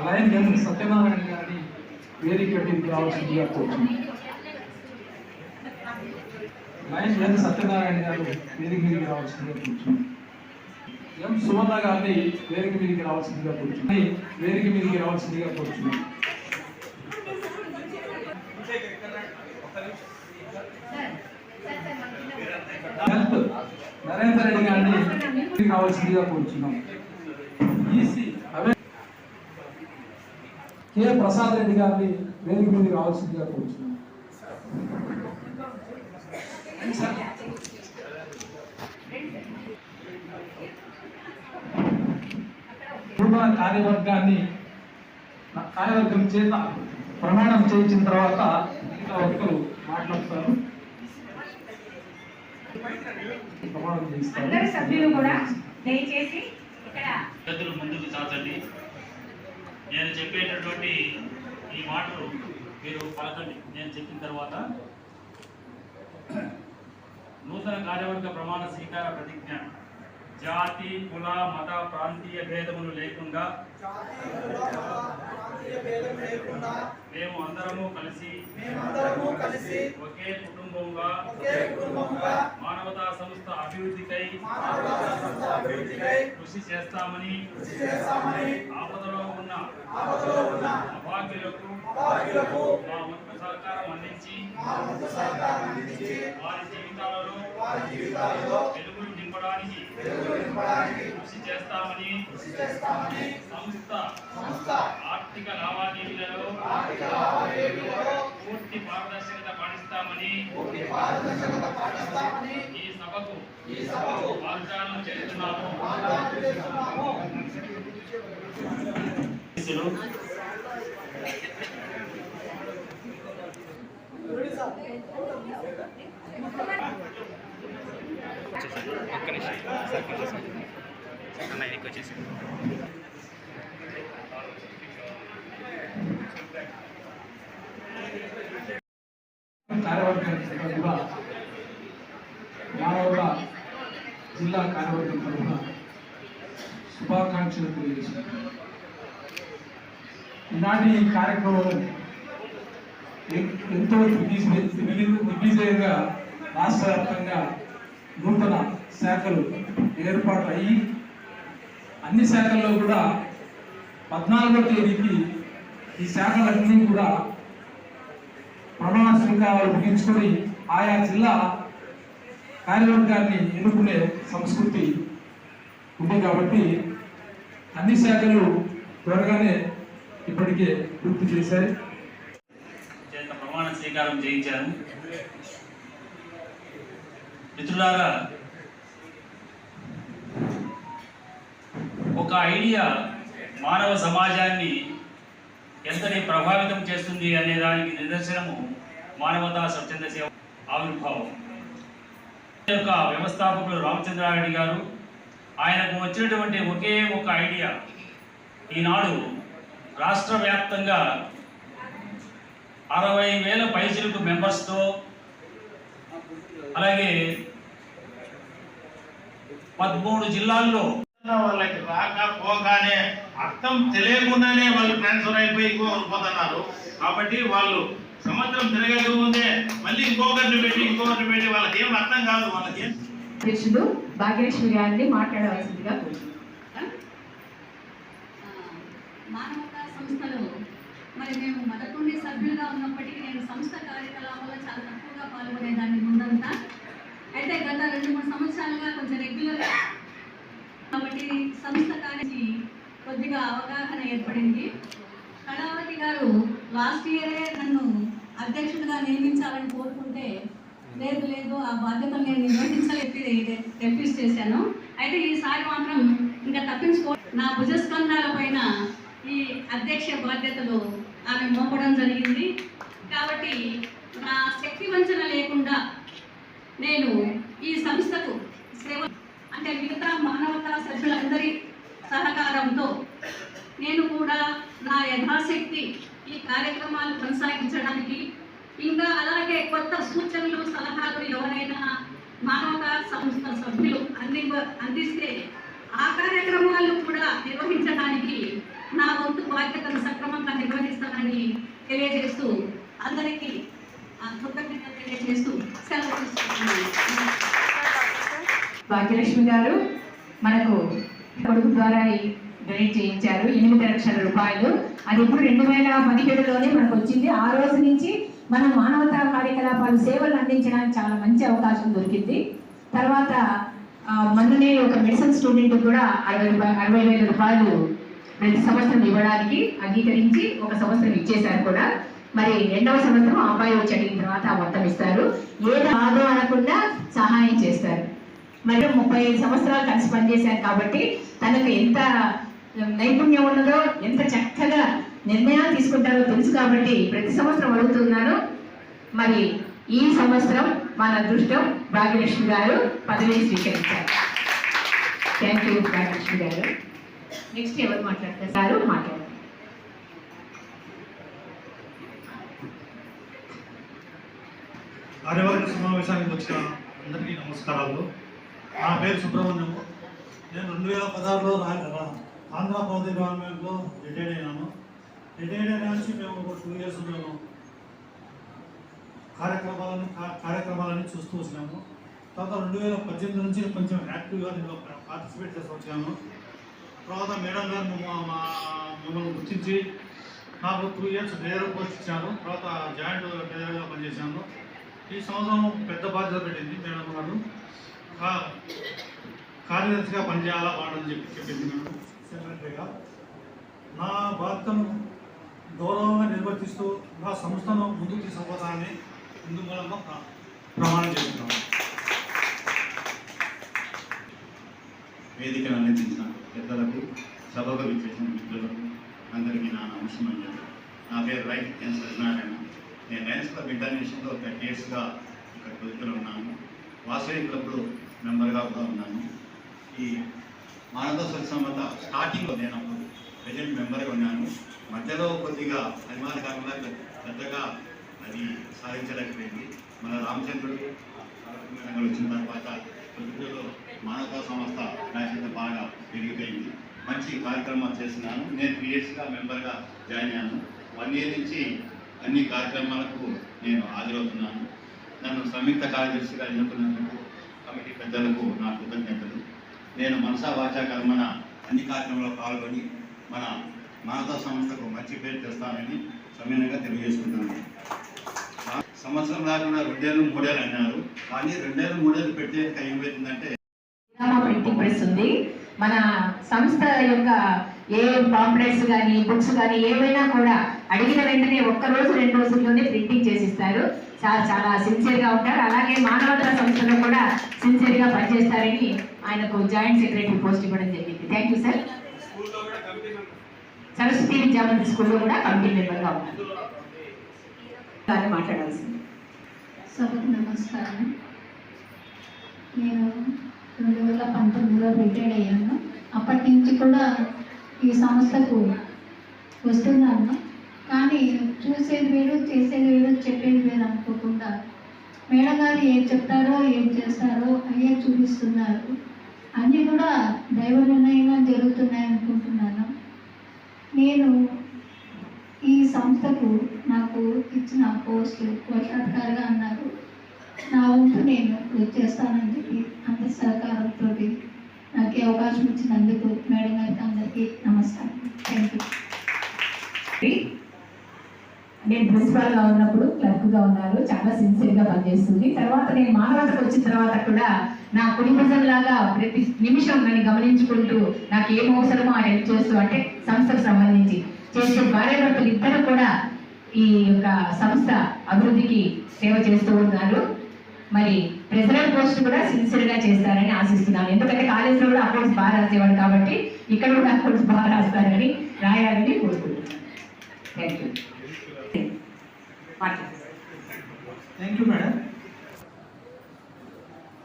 లయన్ ఎం సత్యనారాయణ గారిని వేదిక మీదకి రావాల్సిందిగా కోరుతున్నాం. లయన్ ఎం సత్యనారాయణ గారు వేదిక మీదకి రావాల్సిందిగా కోరుతున్నాం. ఎం సువర్ణ గారిని వేదిక మీదకి రావాల్సిందిగా కోరుతున్నాం. వేదిక మీదకి రావాల్సిందిగా కోరుతున్నాం. నరేందర్ రెడ్డి గారిని కావాల్సిందిగా కోరుచున్నాం. కె ప్రసాద్ రెడ్డి గారిని వేదిక మీద రావాల్సిందిగా కోరుచున్నాం. కార్యవర్గం చేత ప్రమాణం చేయించిన తర్వాత ఇంకా ఒకరు మాట్లాడతారు. అందరు సభ్యులు కూడా దయచేసి ఇక్కడ పెద్దలు ముందుకు సాచండి. నేను చెప్పేటటువంటి ఈ మాటలు మీరు పలకండి. నేను చెప్పిన తర్వాత నూతన కార్యవర్గ ప్రమాణ స్వీకార ప్రతిజ్ఞ. జాతి, కుల, మత, ప్రాంతీయ భేదములు లేకుండా మేము అందరము కలిసి ఒకే కుటుంబంగా మానవతా సంస్థ అభివృద్ధికై కృషి చేస్తామని ఆపదలో ఉన్న అభాగ్యులకు మా వంతు సహకారం అందించి వారి జీవితాలలో వెలుగులు నింపడానికి కృషి చేస్తామని సంస్థ ఆర్థిక లావాదేవీలలో పూర్తి పారదర్శకత పాటిస్తామని ఈ సభకు వాగ్దానం చేస్తున్నాము. కార్యవర్గ మానవతా జిల్లా కార్యవర్గం తరఫున శుభాకాంక్షలు తెలియజేశారు. ఈనాటి ఈ కార్యక్రమం ఎంతో దిగ్విజయంగా రాష్ట్ర వ్యాప్తంగా నూతన శాఖలు ఏర్పాటు అయ్యి అన్ని శాఖల్లో కూడా 14వ తేదీకి ఈ శాఖలన్నీ కూడా ప్రమాణ స్వీకారాలు ముగించుకొని ఆయా జిల్లా కార్యవర్గాన్ని ఎన్నుకునే సంస్కృతి ఉంది కాబట్టి అన్ని శాఖలు త్వరగానే ఇప్పటికే పూర్తి చేశాయి. చేత ప్రమాణ స్వీకారం చేయించారు. మిత్రులారా, ఒక ఐడియా మానవ సమాజాన్ని ఎంతని ప్రభావితం చేస్తుంది అనే దానికి నిదర్శనము మానవతా స్వచ్ఛంద సేవ ఆవిర్భావం. యొక్క వ్యవస్థాపకులు రామచంద్రారెడ్డి గారు, ఆయనకు వచ్చినటువంటి ఒకే ఒక ఐడియా ఈనాడు రాష్ట్ర వ్యాప్తంగా 60,000 పైచిలుకు మెంబర్స్తో, అలాగే 13 జిల్లాల్లో వాళ్ళకి రాక పోగానే అర్థం తెలియకుండానే వాళ్ళు ట్రాన్స్ఫర్ అయిపోయి పోతున్నారు. కాబట్టి వాళ్ళు సంవత్సరం తిరగక ముందే మళ్ళీ ఇంకొకరిని పెట్టి వాళ్ళకి ఏం అర్థం కాదు. వాళ్ళకి అధ్యక్షుడు భాగ్యలక్ష్మి గారిని మాట్లాడవలసిందిగా కోరుతున్నాను. మానవతా సంస్థలో మరి మేము మొదటి సభ్యులుగా ఉన్నప్పటికీ నేను సంస్థ కార్యకలాపాల్లో చాలా తక్కువగా పాల్గొనేదాన్ని ముందంతా. అయితే గత 2-3 సంవత్సరాలుగా కొంచెం రెగ్యులర్గా కాబట్టి సంస్థ కార్యకి కొద్దిగా అవగాహన ఏర్పడింది. కళావతి గారు లాస్ట్ ఇయరే నన్ను అధ్యక్షుడిగా నియమించాలని కోరుకుంటే లేదు ఆ బాధ్యతలు నేను నిర్వహించలేపి రిఫ్యూజ్ చేశాను. అయితే ఈసారి మాత్రం ఇంకా తప్పించుకో నా భుజస్కంధాల పైన ఈ అధ్యక్ష బాధ్యతలు ఆమె మోపడం జరిగింది. కాబట్టి నా శక్తి వంచన లేకుండా నేను ఈ సంస్థకు సేవ అంటే మిగతా మానవతా సభ్యులందరి సహకారంతో నేను కూడా నా యథాశక్తి ఈ కార్యక్రమాలు కొనసాగించడానికి, ఇంకా అలాగే కొత్త సూచనలు సలహాలు ఎవరైనా మానవతా సంస్థ సభ్యులు అందిస్తే ఆ కార్యక్రమాలు కూడా నిర్వహించడానికి నా వంతు బాధ్యతను సక్రమంగా నిర్వహిస్తానని తెలియజేస్తూ అందరికీ కృతజ్ఞతలు తెలియజేస్తూ సెలవు తీసుకుంటున్నాను. భాగ్యలక్ష్మి గారు మనకు కొడుకు ద్వారా డొనేట్ చేయించారు 8 లక్షల రూపాయలు. అది ఇప్పుడు 2017లోనే మనకు వచ్చింది. ఆ రోజు నుంచి మనం మానవతా కార్యకలాపాలు సేవలు అందించడానికి చాలా మంచి అవకాశం దొరికింది. తర్వాత మొన్ననే ఒక మెడిసిన్ స్టూడెంట్ కూడా 60,000 రూపాయలు ప్రతి సంవత్సరం ఇవ్వడానికి అంగీకరించి ఒక సంవత్సరం ఇచ్చేశారు కూడా. మరి 2వ సంవత్సరం ఆ అబ్బాయి వచ్చి అడిగిన తర్వాత ఆ మొత్తం ఇస్తారు. ఏది ఆదో అనకుండా సహాయం చేస్తారు. మరి 35 సంవత్సరాలు కలిసి పనిచేశారు కాబట్టి తనకు ఎంత నైపుణ్యం ఉన్నదో, ఎంత చక్కగా నిర్ణయాలు తీసుకుంటారో తెలుసు కాబట్టి ప్రతి సంవత్సరం అడుగుతున్నాను. మరి ఈ సంవత్సరం మన అదృష్టం భాగ్యలక్ష్మి గారు పదవి స్వీకరించారు. థ్యాంక్ యూ భాగ్యలక్ష్మి గారు. నెక్స్ట్ ఎవరు మాట్లాడతారు? మాట్లాడారు. కార్యవర్గ సమావేశానికి వచ్చిన అందరికీ నమస్కారాలు. నా పేరు సుబ్రహ్మణ్యము. నేను 2016లో ఆంధ్ర పౌద్య గవర్నమెంట్లో రిటైర్డ్ అయినాను. రిటైర్డ్ అయిన నుంచి మేము ఒక 2 years మేము కార్యక్రమాలని చూస్తూ వచ్చినాము. తర్వాత 2018 నుంచి కొంచెం యాక్టివ్గా నేను పార్టిసిపేట్ చేస్తూ వచ్చాను. తర్వాత మేడం గారు మిమ్మల్ని గుర్తించి నాకు 2 years డైరెక్టర్ పోస్ట్ ఇచ్చాను. తర్వాత జాయింట్ డైరెక్టర్గా పనిచేశాను. ఈ సంవత్సరం పెద్ద బాధ్యత పెట్టింది మేడం గారు. కార్యదర్శిగా పనిచేయాలా వాడని చెప్పింది మేడం. సెక్రటరీగా నా బాధ్యతను గౌరవంగా నిర్వర్తిస్తూ నా సంస్థను ముందుకు తీసుకుపోతానని ముందు మూలంగా ప్రమాణం చేస్తున్నాను. వేదికను అందించిన పెద్దలకు, సభకు విచ్చేసిన మిత్రులకు అందరికీ నా నమస్కారం. నా పేరు రైట్ ఎన్ సత్యనారాయణ. నేను లయన్స్ క్లబ్ ఇంటర్నేషనల్లో 30 yearsగా ఇక్కడ పొద్దులో ఉన్నాను. వాసవి క్లబ్లో మెంబర్గా కూడా ఉన్నాను. ఈ మానవతా స్వచ్ఛంద స్టార్టింగ్లో నేను అప్పుడు ప్రెజెంట్ మెంబర్గా ఉన్నాను. మధ్యలో కొద్దిగా అభిమానకరంగా పెద్దగా అది సాధించలేకపోయింది. మన రామచంద్రుడు వచ్చిన తర్వాత పొద్దులో మానవతా సంస్థ బాధ్యత బాగా పెరిగిపోయింది. మంచి కార్యక్రమాలు చేస్తున్నాను. నేను 3 yearsగా మెంబర్గా జాయిన్ అయ్యాను. 1 year నుంచి అన్ని కార్యక్రమాలకు నేను హాజరవుతున్నాను. నన్ను సంయుక్త కార్యదర్శిగా ఎన్నుకున్నందుకు కమిటీ పెద్దలకు నా కృతజ్ఞతలు. నేను మనసా వాచా కర్మన అన్ని కార్యక్రమాల్లో పాల్గొని మన మానవతా సంస్థకు మంచి పేరు తెస్తానని సమ్మెనంగా తెలియజేసుకుంటున్నాను. సంవత్సరం రాకుండా 2 ఏళ్ళు 3 ఏళ్ళు అన్నారు, కానీ 2 ఏళ్ళు 3 ఏళ్ళు పెట్టే ఏమైందంటే ప్రింటింగ్ ప్రెస్ ఉంది. మన సంస్థ యొక్క ఏ పాంప్లెట్స్ కానీ బుక్స్ కానీ ఏవైనా కూడా అడిగిన వెంటనే 1 రోజు 2 రోజుల్లోనే ప్రింటింగ్ చేసిస్తారు. చాలా సిన్సియర్గా ఉంటారు. అలాగే మానవతా సంస్థలో కూడా సిన్సియర్గా పనిచేస్తారని ఆయనకు జాయింట్ సెక్రటరీ పోస్ట్ ఇవ్వడం జరిగింది. Thank you sir. Saraswati Vidyamandir స్కూల్లో కూడా కమిటీ మెంబర్గా ఉన్నారు. దాన్ని మాట్లాడాల్సింది. సభకు నమస్కారం. నేను 2019లో రిటైర్డ్ అయ్యాను. అప్పటి నుంచి కూడా ఈ సంస్థకు వస్తున్నాను. కానీ చూసేది వేరు, చేసేది వేరు, చెప్పేది వేరు అనుకోకుండా మేడం గారు ఏం చెప్తారో ఏం చేస్తారో అయ్యే చూపిస్తున్నారు. అన్నీ కూడా దైవ నిర్ణయంగా జరుగుతున్నాయి అనుకుంటున్నాను. నేను ఈ సంస్థకు నాకు ఇచ్చిన పోస్ట్ కోశాధికారిగా అన్నారు. నా వంతు నేను చేస్తానని చెప్పి అందరి సహకారంతో నాకు అవకాశం ఇచ్చినందుకు మేడం గారికి అందరికీ నమస్కారం. Thank you. నేను ప్రిన్సిపాల్గా ఉన్నప్పుడు క్లర్క్గా ఉన్నారు. చాలా సిన్సియర్గా పనిచేస్తుంది. తర్వాత నేను మానవతకు వచ్చిన తర్వాత కూడా నా కుడి భుజం లాగా ప్రతి నిమిషం నన్ను గమనించుకుంటూ నాకు ఏం అవసరమో ఆ హెల్ప్ చేస్తూ, అంటే సంస్థకు సంబంధించి చేసే భార్యాభర్తలు ఇద్దరు కూడా ఈ యొక్క సంస్థ అభివృద్ధికి సేవ చేస్తూ ఉన్నారు. మరి ప్రెసిడెంట్ పోస్ట్ కూడా సిన్సియర్గా చేస్తారని ఆశిస్తున్నాను. ఎందుకంటే కాలేజీలో కూడా అకౌంట్స్ బాగా రాసేవాడు కాబట్టి ఇక్కడ కూడా అకౌంట్స్ బాగా రాస్తారని రాయాలని కోరుకుంటున్నాను. Thank you. Thank you madam.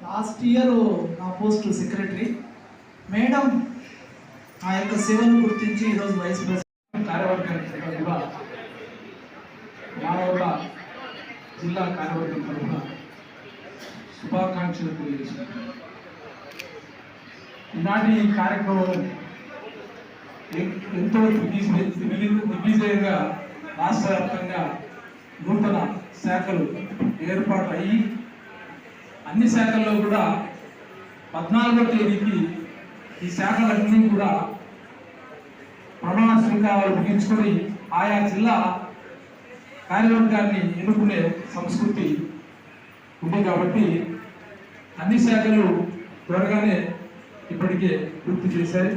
Last year నా పోస్ట్ సెక్రటరీ. మేడం ఆ యొక్క సేవను గుర్తించి ఈరోజు వైస్ ప్రెసిడెంట్ కార్యవర్గానికి కూడా మానవత జిల్లా కార్యవర్గం తరఫున శుభాకాంక్షలు తెలియజేస్తున్నాను. ఈనాటి ఈ కార్యక్రమంలో ఎంతో దిగ్విజయంగా రాష్ట్ర వ్యాప్తంగా నూతన శాఖలు ఏర్పాటు అయ్యి అన్ని శాఖల్లో కూడా 14వ తేదీకి ఈ శాఖలన్నీ కూడా ప్రమాణ స్వీకారాలు ముగించుకొని ఆయా జిల్లా కార్యవర్గాన్ని ఎన్నుకునే సంస్కృతి ఉంది కాబట్టి అన్ని శాఖలు త్వరగానే ఇప్పటికే పూర్తి చేశాయి.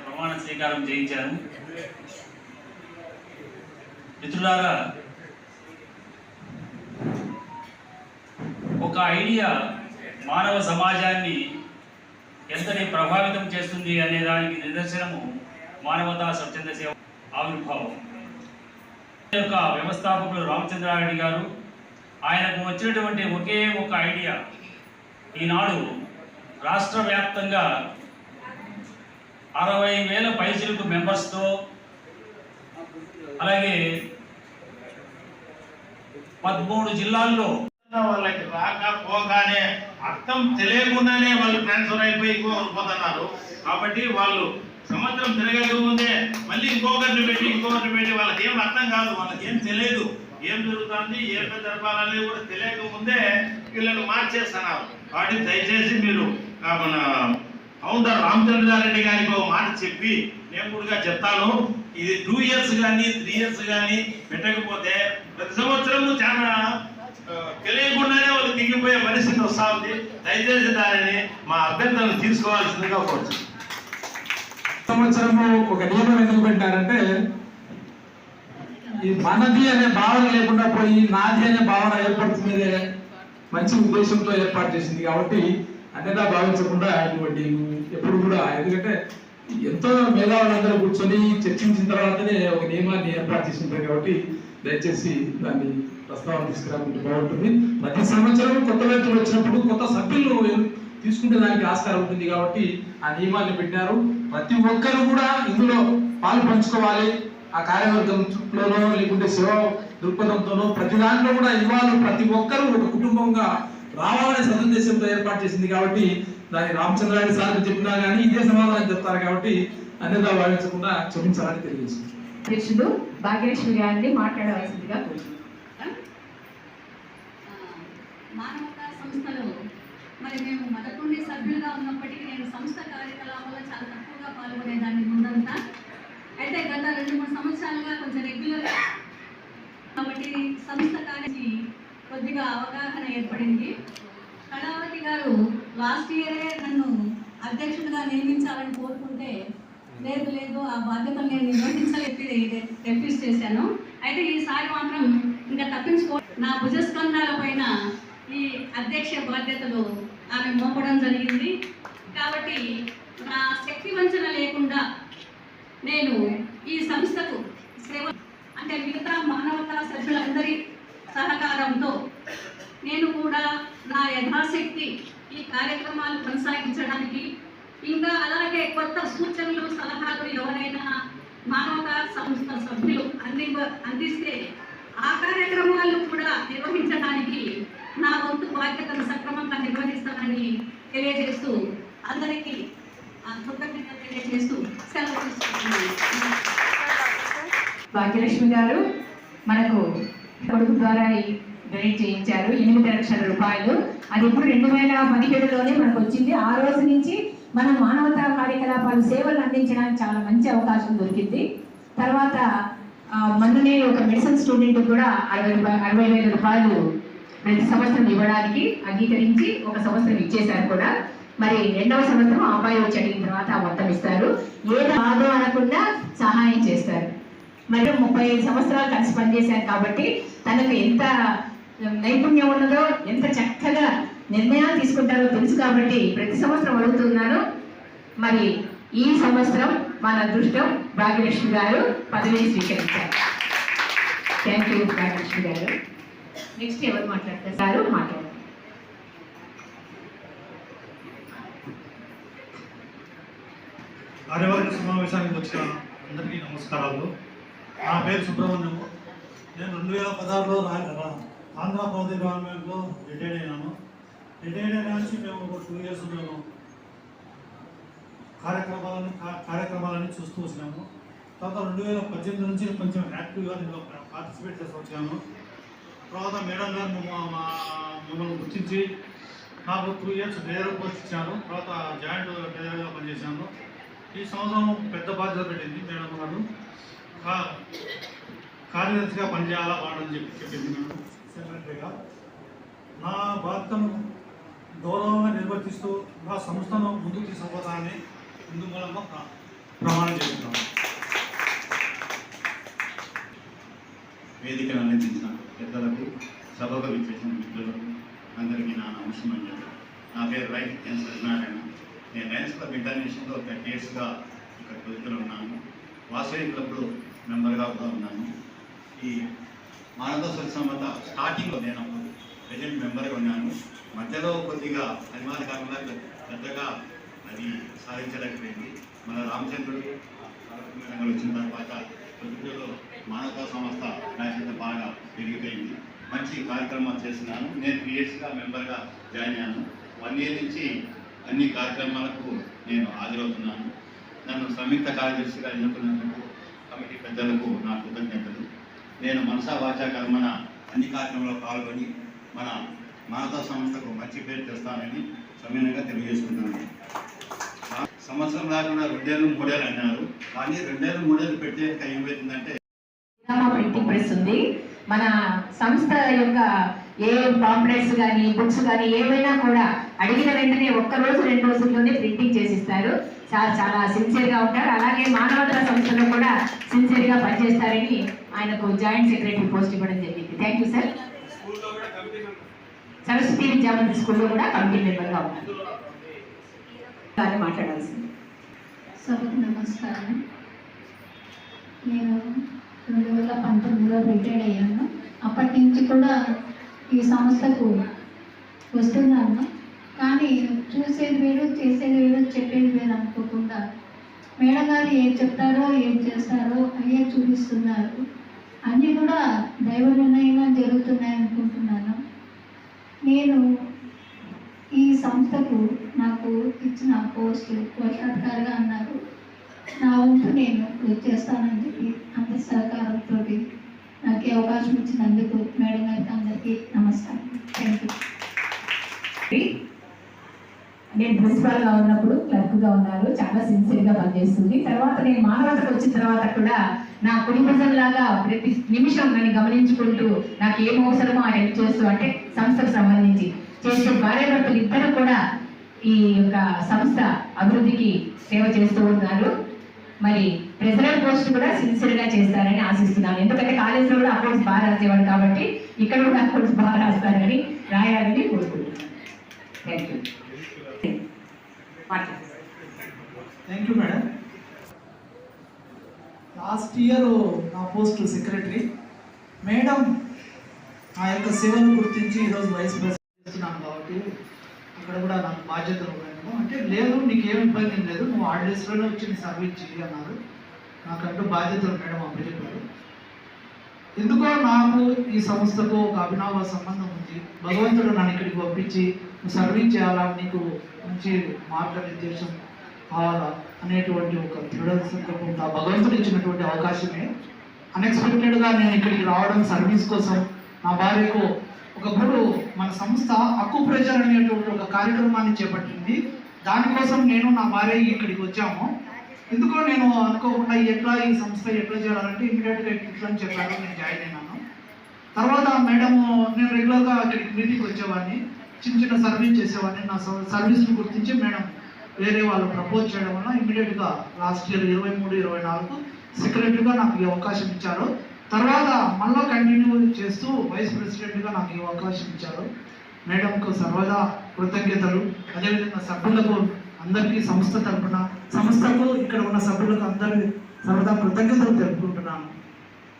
ప్రమాణ స్వీకారం చేయించాను. మిత్రులారా, ఒక ఐడియా మానవ సమాజాన్ని ఎంతటి ప్రభావితం చేస్తుంది అనే దానికి నిదర్శనము మానవతా స్వచ్ఛంద సేవ ఆవిర్భావం. యొక్క వ్యవస్థాపకులు రామచంద్రారెడ్డి గారు, ఆయనకు వచ్చినటువంటి ఒకే ఒక ఐడియా ఈనాడు రాష్ట్ర వ్యాప్తంగా 60,000 పైచిలకు మెంబర్స్తో, అలాగే 13 జిల్లాల్లో వాళ్ళకి రాక పోగానే అర్థం తెలియకుండానే వాళ్ళు ట్రాన్స్ఫర్ అయిపోయి పోతున్నారు. కాబట్టి వాళ్ళు సంవత్సరం తిరగక ముందే మళ్ళీ ఇంకొకరిని పెట్టి వాళ్ళకి ఏం అర్థం కాదు, వాళ్ళకి ఏం తెలియదు, ఏం జరుగుతుంది, ఏం జరపాలనేది కూడా తెలియక ముందే వీళ్ళని మార్చేస్తున్నారు. కాబట్టి దయచేసి మీరు మన ఫౌండర్ రామచంద్రారెడ్డి గారికి ఒక మాట చెప్పి నేను కూడా చెప్తాను. ఇది 2 ఇయర్స్ కానీ 3 ఇయర్స్ కానీ పెట్టకపోతే ప్రతి సంవత్సరం చాలా తెలియకుండానే వాళ్ళు దిగిపోయే పరిస్థితి వస్తూ ఉంది. దయచేసి దానిని మా అభ్యర్థులను తీసుకోవాల్సిందిగా కోరుతున్నాను. సంవత్సరము ఒక నియమం ఎందుకు పెట్టారంటే ఈ మనది అనే భావన లేకుండా పోయి నాది అనే భావన ఏర్పడుతుంది మంచి ఉద్దేశంతో ఏర్పాటు చేసింది. కాబట్టి అన్నిదా భావించకుండా ఇటువంటి ఎప్పుడు కూడా, ఎందుకంటే ఎంతో మేధావులందరూ కూర్చొని చర్చించిన తర్వాతనే ఒక నియమాన్ని ఏర్పాటు చేసింటారు. కాబట్టి దయచేసి దాన్ని ప్రస్తావన తీసుకురాకుంటే బాగుంటుంది. ప్రతి సంవత్సరం కొత్త వ్యక్తులు వచ్చినప్పుడు కొత్త సభ్యులు తీసుకుంటే దానికి ఆస్కారం ఉంటుంది. కాబట్టి ఆ నియమాన్ని పెట్టినారు. ప్రతి ఒక్కరు కూడా ఇందులో పాలు పంచుకోవాలి. ఆ కార్యవర్గంలోనో లేకుంటే సేవా దృక్పథంతోనో ప్రతి దాంట్లో కూడా ఇవ్వాలి. ప్రతి ఒక్కరూ ఒక కుటుంబంగా రావాలనే సదుద్దేశంతో ఏర్పాటు చేసింది. కాబట్టి దాన్ని రామచంద్రారెడ్డి సార్కి చెప్పినా కానీ ఇదే సమాధానం చెప్తారు. కాబట్టి అన్నిదా భావించకుండా క్షమించాలని తెలియజేస్తుంది. అధ్యక్షుడు భాగ్యలక్ష్మి గారిని మాట్లాడవలసిందిగా కోరుతున్నాను. మానవతా సంస్థలో మరి మేము మొదటి నుండి సభ్యులుగా ఉన్నప్పటికీ నేను సంస్థ కార్యకలాపాల్లో చాలా తక్కువగా పాల్గొనేదాన్ని ముందంతా. అయితే గత 2-3 సంవత్సరాలుగా కొంచెం రెగ్యులర్గా కాబట్టి సంస్థ కార్యకి కొద్దిగా అవగాహన ఏర్పడింది. కళావతి గారు లాస్ట్ ఇయరే నన్ను అధ్యక్షుడిగా నియమించాలని కోరుకుంటే లేదు లేదు ఆ బాధ్యతలు నేను నిర్వహించలేపి రిఫ్యూజ్ చేశాను. అయితే ఈసారి మాత్రం ఇంకా తప్పించుకో నా భుజస్కంధాల పైన ఈ అధ్యక్ష బాధ్యతలు ఆమె మోపడం జరిగింది. కాబట్టి నా శక్తి వంచన లేకుండా నేను ఈ సంస్థకు సేవ అంటే మిగతా మానవతా సభ్యులందరి సహకారంతో నేను కూడా నా యథాశక్తి ఈ కార్యక్రమాలు కొనసాగించడానికి ఇంకా అలాగే కొత్త సూచనలు సలహాలు ఎవరైనా మానవతా సంస్థ సభ్యులు అందిస్తే ఆ కార్యక్రమాలు కూడా నిర్వహించడానికి నా వంతు బాధ్యతను సక్రమంగా నిర్వహిస్తానని తెలియజేస్తూ అందరికీ కృతజ్ఞతలు తెలియజేస్తూ సెలవు తీసుకుంటున్నాను. భాగ్యలక్ష్మి గారు మనకు కొడుకు ద్వారా డొనేట్ చేయించారు 8 లక్షల రూపాయలు. అది ఇప్పుడు 2017లోనే మనకు వచ్చింది. ఆ రోజు నుంచి మనం మానవతా కార్యకలాపాలు సేవలు అందించడానికి చాలా మంచి అవకాశం దొరికింది. తర్వాత మొన్ననే ఒక మెడిసిన్ స్టూడెంట్ కూడా 60,000 రూపాయలు ప్రతి సంవత్సరం ఇవ్వడానికి అంగీకరించి ఒక సంవత్సరం ఇచ్చేశారు కూడా. మరి 2వ సంవత్సరం అబ్బాయి వచ్చి అడిగిన తర్వాత ఆ మొత్తం ఇస్తారు. ఏదో బాధో అనకుండా సహాయం చేస్తారు. మరి 35 సంవత్సరాలు కలిసి పనిచేశారు కాబట్టి తనకు ఎంత నైపుణ్యం ఉన్నదో ఎంత చక్కగా నిర్ణయాలు తీసుకుంటారో తెలుసు కాబట్టి ప్రతి సంవత్సరం అడుగుతున్నాను. మరి ఈ సంవత్సరం మన అదృష్టం భాగ్యలక్ష్మి గారు పదవిని స్వీకరించారు. థ్యాంక్ యూ భాగ్యలక్ష్మి గారు. నెక్స్ట్ ఎవరు మాట్లాడతారు? మాట్లాడారు. కార్యవర్గ సమావేశానికి వచ్చిన అందరికీ నమస్కారాలు. నా పేరు సుబ్రహ్మణ్యము. నేను 2016లో ఆంధ్రప్రదేశ్ గవర్నమెంట్లో రిటైర్డ్ అయినాను. రిటైర్డ్ అయినా నుంచి మేము ఒక 2 years మేము కార్యక్రమాలని చూస్తూ వచ్చినాము. తర్వాత 2018 నుంచి కొంచెం యాక్టివ్గా దీనిలో పార్టిసిపేట్ చేస్తూ వచ్చాను. తర్వాత మేడం గారు మమ్మల్ని గుర్తించి నాకు 2 years డైరెక్టర్ పోస్ట్ ఇచ్చాను. తర్వాత జాయింట్ డైరెక్టర్గా పనిచేశాను. ఈ సంవత్సరం పెద్ద బాధ్యత పెట్టింది మేడం గారు. కార్యదర్శిగా పనిచేయాలా బాగుందని చెప్పింది మేడం సెక్రటరీగా. నా బాధ్యతను గౌరవంగా నిర్వర్తిస్తూ నా సంస్థను ముందుకు తీసుకుపోతానని ఇందు మూలంగా ప్రమాణం చేస్తున్నాను. వేదికను అందించిన పెద్దలకు, సభకు విచ్చేసిన మిత్రులకు అందరికీ నా నమస్కారం. నా పేరు రైట్ ఎన్ సత్యనారాయణ. నేను లయన్స్ క్లబ్ ఇంటర్నేషనల్లో 10 yearsగా ఇక్కడ పొద్దున ఉన్నాను. వాసవి క్లబ్లో మెంబర్గా కూడా ఉన్నాను. ఈ మానవ సత్సంబత స్టార్టింగ్లో నేను అప్పుడు ప్రెజెంట్ మెంబర్గా ఉన్నాను. మధ్యలో కొద్దిగా అనివార్యకాలంగా పెద్దగా అది సాధించలేకపోయింది. మన రామచంద్రుడు వచ్చిన తర్వాత పొద్దులో మానవతా సంస్థ బాధ్యత బాగా పెరిగిపోయింది. మంచి కార్యక్రమాలు చేస్తున్నాను. నేను 3 yearsగా మెంబర్గా జాయిన్ అయ్యాను. 1 year నుంచి అన్ని కార్యక్రమాలకు నేను హాజరవుతున్నాను. నన్ను సంయుక్త కార్యదర్శిగా ఎన్నుకున్నందుకు కమిటీ పెద్దలకు నా కృతజ్ఞతలు. నేను మనసా వాచా కర్మన అన్ని కార్యక్రమాల్లో పాల్గొని మన మానవతా సంస్థకు మంచి పేరు తెస్తానని సమయంగా తెలియజేసుకుంటున్నాను. సంవత్సరం రాకుండా 2 ఏళ్ళు 3 ఏళ్ళు అన్నారు. కానీ 2 ఏళ్ళు 3 ఏళ్ళు పెట్టే ఏమైతుందంటే ప్రింటింగ్ ప్రెస్ ఉంది. మన సంస్థ యొక్క ఏ పాంప్లెట్స్ కానీ బుక్స్ కానీ ఏమైనా కూడా అడిగిన వెంటనే 1 రోజు 2 రోజుల్లోనే ప్రింటింగ్ చేసిస్తారు. చాలా సిన్సియర్గా ఉంటారు. అలాగే మానవతా సంస్థలో కూడా సిన్సియర్గా పనిచేస్తారని ఆయనకు జాయింట్ సెక్రటరీ పోస్ట్ ఇవ్వడం జరిగింది. Thank you sir. Saraswati Vidyamandir స్కూల్లో కూడా కమిటీ మెంబర్గా ఉన్నారు. దాన్ని మాట్లాడాల్సింది. సభకు నమస్కారం. నేను 2019లో రిటైర్డ్ అయ్యాను. అప్పటి నుంచి కూడా ఈ సంస్థకు వస్తున్నాను. కానీ చూసేది వేరు, చేసేది వేరు, చెప్పేది వేరు అనుకోకుండా మేడం గారు ఏం చెప్తారో ఏం చేస్తారో అయ్యే చూపిస్తున్నారు. అన్నీ కూడా దైవ నిర్ణయంగా జరుగుతున్నాయి అనుకుంటున్నాను. నేను ఈ సంస్థకు నాకు ఇచ్చిన పోస్టు కోశాధికారిగా అన్నారు. నా వంతు నేను కృషి చేస్తానని చెప్పి అందరి సహకారంతో నాకు ఈ అవకాశం ఇచ్చినందుకు మేడం గారికి అందరికీ నమస్కారం. Thank you. నేను ప్రిన్సిపాల్గా ఉన్నప్పుడు క్లర్క్గా ఉన్నారు, చాలా సిన్సియర్గా పనిచేస్తుంది. తర్వాత నేను మానవతకు వచ్చిన తర్వాత కూడా నా కుటుంబం లాగా ప్రతి నిమిషం నన్ను గమనించుకుంటూ నాకు ఏం అవసరమో ఆ హెల్ప్ చేస్తూ, అంటే సంస్థకు సంబంధించి చేసే భార్యాభర్తలు ఇద్దరు కూడా ఈ యొక్క సంస్థ అభివృద్ధికి సేవ చేస్తూ ఉన్నారు. మరి ప్రెసిడెంట్ పోస్ట్ కూడా సిన్సియర్గా చేస్తారని ఆశిస్తున్నాను. ఎందుకంటే కాలేజీలో కూడా అకౌంట్స్ బాగా రాసేవాడు కాబట్టి ఇక్కడ కూడా అకౌంట్స్ బాగా రాస్తారని రాయాలని కోరుకుంటున్నాను. Thank you. Thank you madam. Last year నా పోస్ట్ సెక్రటరీ మేడం ఆ యొక్క సేవను గుర్తించి ఈరోజు వైస్ ప్రెసిడెంట్ చేస్తున్నాను కాబట్టి అక్కడ కూడా నాకు బాధ్యతలు ఉన్నాయి. అంటే లేదు, నీకు ఏమి ఇబ్బంది లేదు, నువ్వు హాలిడేస్లోనే వచ్చి నీ సర్వీస్ చేయి అన్నారు. నాకంటూ బాధ్యతలు మేడం అప్పచెప్పారు. ఎందుకో నాకు ఈ సంస్థకు ఒక అభినవ సంబంధం ఉంది. భగవంతుడు నన్ను ఇక్కడికి పంపించి నువ్వు సర్వీస్ చేయాలా, నీకు మంచి మార్గనిర్దేశం కావాలా అనేటువంటి ఒక దృఢ సంకల్పం ఆ భగవంతుడు ఇచ్చినటువంటి అవకాశమే. అన్ఎక్స్పెక్టెడ్గా నేను ఇక్కడికి రావడం సర్వీస్ కోసం. నా భార్యకు ఒకప్పుడు మన సంస్థ అక్యుప్రెషర్ అనేటువంటి ఒక కార్యక్రమాన్ని చేపట్టింది. దానికోసం నేను నా భార్య ఇక్కడికి వచ్చాము. ఎందుకో నేను అనుకోకుండా ఎట్లా ఈ సంస్థ ఎట్లా చేయాలంటే ఇమీడియట్గా ఇట్లా అని చెప్పారు. నేను జాయిన్ అయినాను. తర్వాత మేడం నేను రెగ్యులర్గా ఇక్కడికి మీటింగ్కి వచ్చేవాడిని, చిన్న చిన్న సర్వీస్ చేసేవాడిని. నా సర్వీస్ని గుర్తించి మేడం వేరే వాళ్ళు ప్రపోజ్ చేయడం వల్ల ఇమీడియట్గా లాస్ట్ ఇయర్ 23-24 సెక్రటరీగా నాకు ఈ అవకాశం ఇచ్చారు. తర్వాత మళ్ళీ కంటిన్యూ చేస్తూ వైస్ ప్రెసిడెంట్గా నాకు ఈ అవకాశం ఇచ్చారు. మేడంకు సర్వదా కృతజ్ఞతలు. అదేవిధంగా సభ్యులకు అందరికీ సంస్థ తరఫున, సంస్థకు ఇక్కడ ఉన్న సభ్యులకు అందరికీ సర్వదా కృతజ్ఞతలు తెలుపుకుంటున్నాను.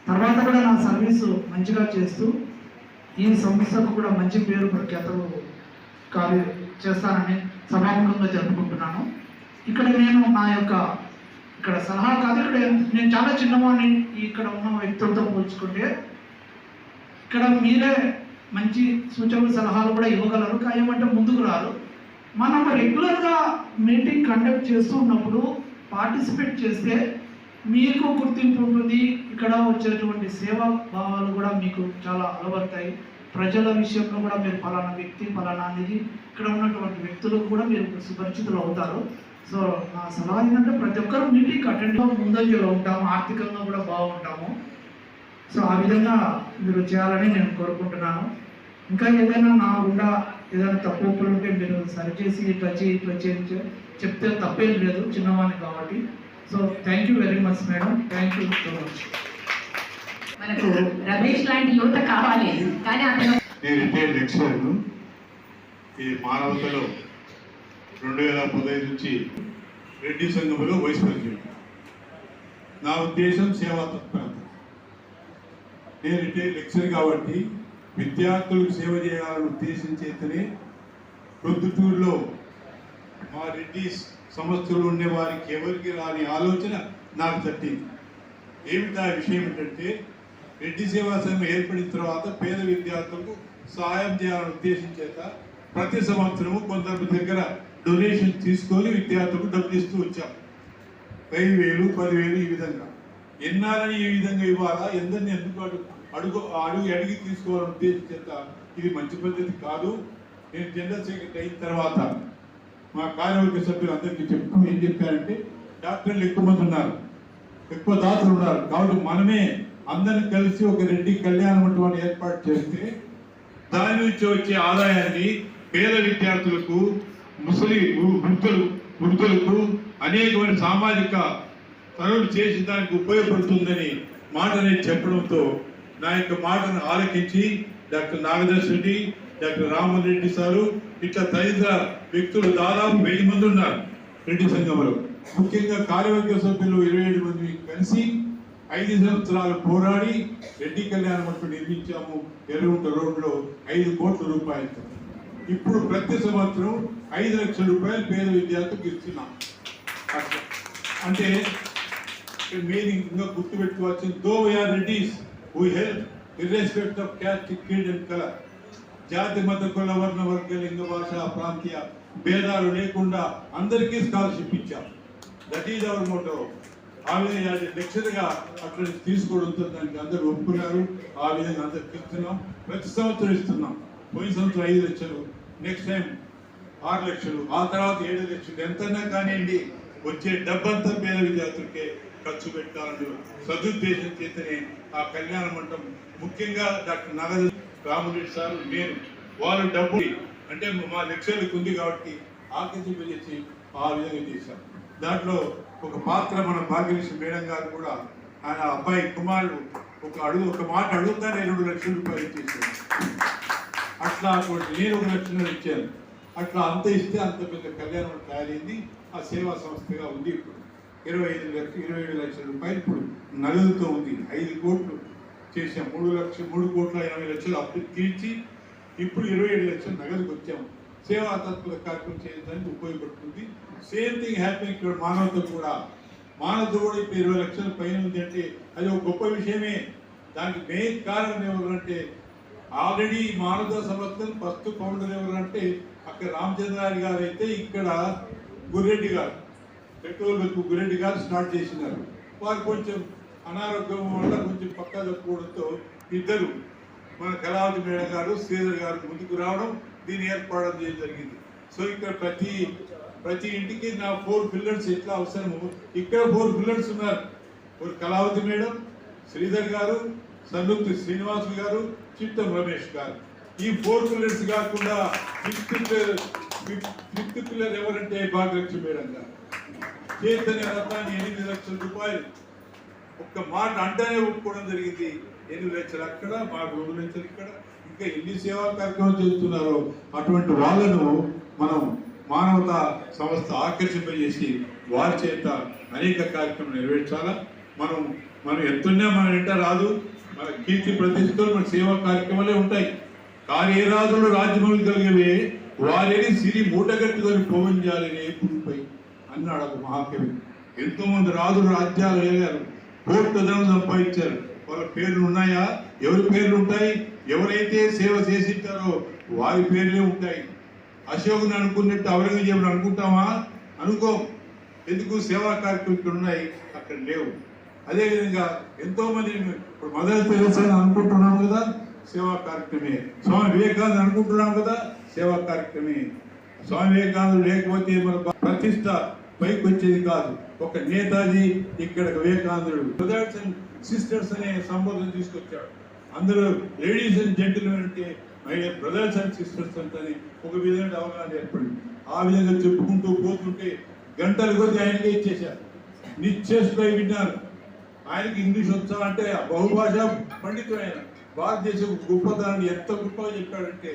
తర్వాత కూడా నా సర్వీసు మంచిగా చేస్తూ ఈ సంస్థకు కూడా మంచి పేరు ప్రఖ్యాతలు చేస్తానని సభాముఖంగా జరుపుకుంటున్నాను. ఇక్కడ నేను నా యొక్క ఇక్కడ సలహా కాదు, ఇక్కడ నేను చాలా చిన్నవాడిని ఇక్కడ ఉన్న వ్యక్తులతో పోల్చుకుంటే. ఇక్కడ మీరే మంచి సూచనలు సలహాలు కూడా ఇవ్వగలరు, ఏమంటే ముందుకు రారు. మనం రెగ్యులర్గా మీటింగ్ కండక్ట్ చేస్తూ ఉన్నప్పుడు పార్టిసిపేట్ చేస్తే మీకు గుర్తింపు ఉంటుంది. ఇక్కడ వచ్చేటువంటి సేవా భావాలు కూడా మీకు చాలా అలవడతాయి. ప్రజల విషయంలో కూడా మీరు ఫలానా వ్యక్తి ఫలానా అనేది ఇక్కడ ఉన్నటువంటి వ్యక్తులకు కూడా మీరు సుపరిచితులు అవుతారు. సో నా సలహా ఏంటంటే ప్రతి ఒక్కరు మీటింగ్ అటెండ్ ముందంజలో ఉంటాము, ఆర్థికంగా కూడా బాగుంటాము. సో ఆ విధంగా మీరు చేయాలని నేను కోరుకుంటున్నాను. ఇంకా ఏదైనా నా గుండా ఏదైనా తప్పు ఒప్పులు ఉంటే మీరు సరిచేసి ఇట్లా చేయించి చెప్తే తప్పేం లేదు, చిన్నవాణి కాబట్టి. So thank you very much madam. Thank you so much. మనకు రమేష్ లాంటి యువత కావాలి, కానీ అతను నేను రిటైర్డ్ లెక్చరర్ను. ఈ మానవతలో 2015 నుంచి రెడ్డి సంఘంలో వైస్ ప్రెసిడెంట్. నా ఉద్దేశం సేవా తత్పరత. నేను రిటైర్డ్ లెక్చర్ కాబట్టి విద్యార్థులకు సేవ చేయాలని ఉద్దేశం చేతనే ప్రొద్దుటూరులో మా రెడ్డి సంస్థలు ఉండే వారికి ఎవరికి రాని ఆలోచన నాకు తట్టింది. ఏమిటా విషయం ఏంటంటే, రెడ్డి సేవా సంఘం ఏర్పడిన తర్వాత పేద విద్యార్థులకు సహాయం చేయాలని ఉద్దేశం చేత ప్రతి సంవత్సరము కొందరి దగ్గర డొనేషన్ తీసుకొని విద్యార్థులకు డబ్బులు ఇస్తూ వచ్చాం. 5,000, 10,000 ఈ విధంగా. ఎన్నాలని ఈ విధంగా ఇవ్వాలా, ఎందరిని ఎందుకు అడిగి తీసుకోవాలని ఉద్దేశం చేత ఇది మంచి పద్ధతి కాదు. నేను జనరల్ సెక్రటరీ అయిన తర్వాత మా కార్యవర్గ సభ్యులు అందరికీ చెప్పుకుని ఏం చెప్పారంటే, డాక్టర్లు ఎక్కువ మంది ఉన్నారు, ఎక్కువ దాతలు ఉన్నారు, కాబట్టి మనమే అందరిని కలిసి ఒక రెడ్డి కళ్యాణ మండపాన్ని ఏర్పాటు చేస్తే దాని నుంచి వచ్చే ఆదాయాన్ని పేద విద్యార్థులకు, ముసలి వృద్ధులకు అనేకమైన సామాజిక పనులు చేసి దానికి ఉపయోగపడుతుందని మాట నేను చెప్పడంతో నా యొక్క మాటను ఆలకించి doctor Nagadarsha Reddy, doctor Raman Reddy sir, ఇట్లా తదితర వ్యక్తులు దాదాపు 1000 మంది ఉన్నారు రెడ్డి సంఘంలో. ముఖ్యంగా కార్యవర్గ సభ్యులు 27 మంది కలిసి 5 సంవత్సరాలు పోరాడి రెడ్డి కళ్యాణ మండపం నిర్మించాము. ఎర్రగుంట రోడ్లో 5 కోట్ల రూపాయలతో. ఇప్పుడు ప్రతి సంవత్సరం 5 లక్షల రూపాయలు పేద విద్యార్థులకు ఇస్తున్నాం. అంటే మీరు ఇంకా గుర్తుపెట్టుకోవాల్సింది, though we are Reddys we help irrespective of caste, creed and colour. జాతి మత కుల వర్ణ వర్గ లింగ భాష ప్రాంతీయ భేదాలు లేకుండా అందరికీ స్కాలర్షిప్ ఇచ్చాం. That is our motto. ఆ విధంగా లెక్చర్గా అక్కడ తీసుకోవడంతో దానికి అందరూ ఒప్పుకున్నారు. ఆ విధంగా అందరికి ఇస్తున్నాం. ప్రతి సంవత్సరం ఇస్తున్నాం. పోయిన సంవత్సరం 5 లక్షలు, నెక్స్ట్ టైం 6 లక్షలు, ఆ తర్వాత 7 లక్షలు. ఎంతన్నా కానివ్వండి, వచ్చే డబ్బంతా పేద విద్యార్థులకే ఖర్చు పెట్టాలని సదుద్దేశం చేతనే ఆ కళ్యాణ మండపం, ముఖ్యంగా డాక్టర్ నాగరాజు రామరెడ్డి సార్, నేను వాళ్ళు డబ్బు అంటే మా లెక్చర్లకు ఉంది కాబట్టి ఆకర్షింపజేసి ఆ విధంగా చేశాం. దాంట్లో ఒక పాత్ర మన భాగ్యలక్ష్మి మేడం గారు కూడా ఆయన అబ్బాయి కుమారుడు ఒక మాట అడుగుతానే 2 లక్షల రూపాయలు ఇచ్చేసాడు. అట్లా నేను 1 లక్షలు ఇచ్చాను. అట్లా అంత ఇస్తే అంత పెద్ద కళ్యాణం తయారైంది. ఆ సేవా సంస్థగా ఉంది. ఇప్పుడు 27 లక్షల రూపాయలు ఇప్పుడు నగదుతో ఉంది. 5 కోట్లు చేసాం. 3 కోట్ల 80 లక్షలు అప్పు తీర్చి ఇప్పుడు 27 లక్షలు నగదుకు వచ్చాము. సేవా తత్పర కార్యక్రమం చేయడానికి ఉపయోగపడుతుంది. సేమ్ థింగ్ హ్యాపీనింగ్ ఇక్కడ మానవత కూడా ఇప్పుడు 20 లక్షల పైన ఉంది అంటే అది ఒక గొప్ప విషయమే. దానికి మెయిన్ కారణం ఎవరంటే ఆల్రెడీ మానవత సంస్థలు ఫస్ట్ ఫౌండర్ ఎవరంటే అక్కడ రామచంద్రారెడ్డి గారు అయితే ఇక్కడ గుర్రెడ్డి గారు, పెట్రోల్ బంక్ గుర్రెడ్డి గారు స్టార్ట్ చేసినారు. వారు కొంచెం అనారోగ్యం వల్ల కొంచెం పక్కా తప్పుకోవడంతో ఇద్దరు మన కళావతి మేడం గారు, శ్రీధర్ గారు ముందుకు రావడం, దీన్ని ఏర్పడడం చేయడం జరిగింది. సో ఇక్కడ ప్రతి ఇంటికి నా 4 పిల్లర్స్ ఎట్లా అవసరమో ఇక్కడ 4 పిల్లర్స్ ఉన్నారు. ఒక కళావతి మేడం, శ్రీధర్ గారు, సన్నుక్తి శ్రీనివాస్ గారు, చిత్తం రమేష్ గారు. ఈ 4 పిల్లర్స్ కాకుండా 5th పిల్లర్ ఎవరంటే భాగ్యలక్ష్మి మేడం గారు. చైతన్య రథాన్ని 8 లక్షల రూపాయలు ఒక్క మాట అంటేనే ఒప్పుకోవడం జరిగింది. 8 లక్షలు అక్కడ, మాకు 2 లక్షలు ఇక్కడ. ఇంకా ఎన్ని సేవా కార్యక్రమాలు చేస్తున్నారో అటువంటి వాళ్ళను మనం మానవతా సంస్థ ఆకర్షింపజేసి వారి చేత అనేక కార్యక్రమాలు నెరవేర్చాలా. మనం ఎంతున్నా మన వెంట రాదు. మన కీర్తి ప్రతిష్టలు మన సేవా కార్యక్రమాలే ఉంటాయి. కార్యరాజులు రాజ్యములు కలిగేవే వారిని సిరి మూటగట్టుకొని పోవించాలని పురుపై అన్నాడు ఒక మహాకవి. ఎంతో మంది రాజులు రాజ్యాలు వేగారు, కోట్ల ధనం సంపాదించారు. వాళ్ళ పేర్లు ఉన్నాయా? ఎవరి పేర్లు ఉంటాయి? ఎవరైతే సేవ చేసింటారో వారి పేర్లే ఉంటాయి. అశోకుని అనుకున్నట్టు ఔరంగజేబుని అనుకుంటామా? అనుకోం. ఎందుకు? సేవా కార్యక్రమాలు ఇక్కడ ఉన్నాయి, అక్కడ లేవు. అదేవిధంగా ఎంతో మంది ఇప్పుడు మదర్ తెరెసా అనుకుంటున్నాం కదా, సేవా కార్యక్రమే. స్వామి వివేకానంద అనుకుంటున్నాం కదా, సేవా కార్యక్రమే. స్వామి వివేకానంద లేకపోతే మన ప్రతిష్ట పైకి వచ్చేది కాదు. ఒక నేతాజీ ఇక్కడ వివేకానందుడు బ్రదర్స్ అండ్ సిస్టర్స్ అనే సంబోధన తీసుకొచ్చాడు. అందరూ లేడీస్ అండ్ జెంటిల్మెన్ అంటే బ్రదర్స్ అండ్ సిస్టర్స్ అంటే ఒక విధంగా అవగాహన ఏర్పడింది. ఆ విధంగా చెప్పుకుంటూ పోతుంటే గంటల కొద్ది ఆయనకే ఇచ్చేశారు. నిశ్చేష్గా విన్నారు. ఆయనకి ఇంగ్లీష్ వచ్చా అంటే బహుభాష పండితుడు. ఆయన భారతదేశం గొప్పతనాన్ని ఎంత గొప్పగా చెప్పాడంటే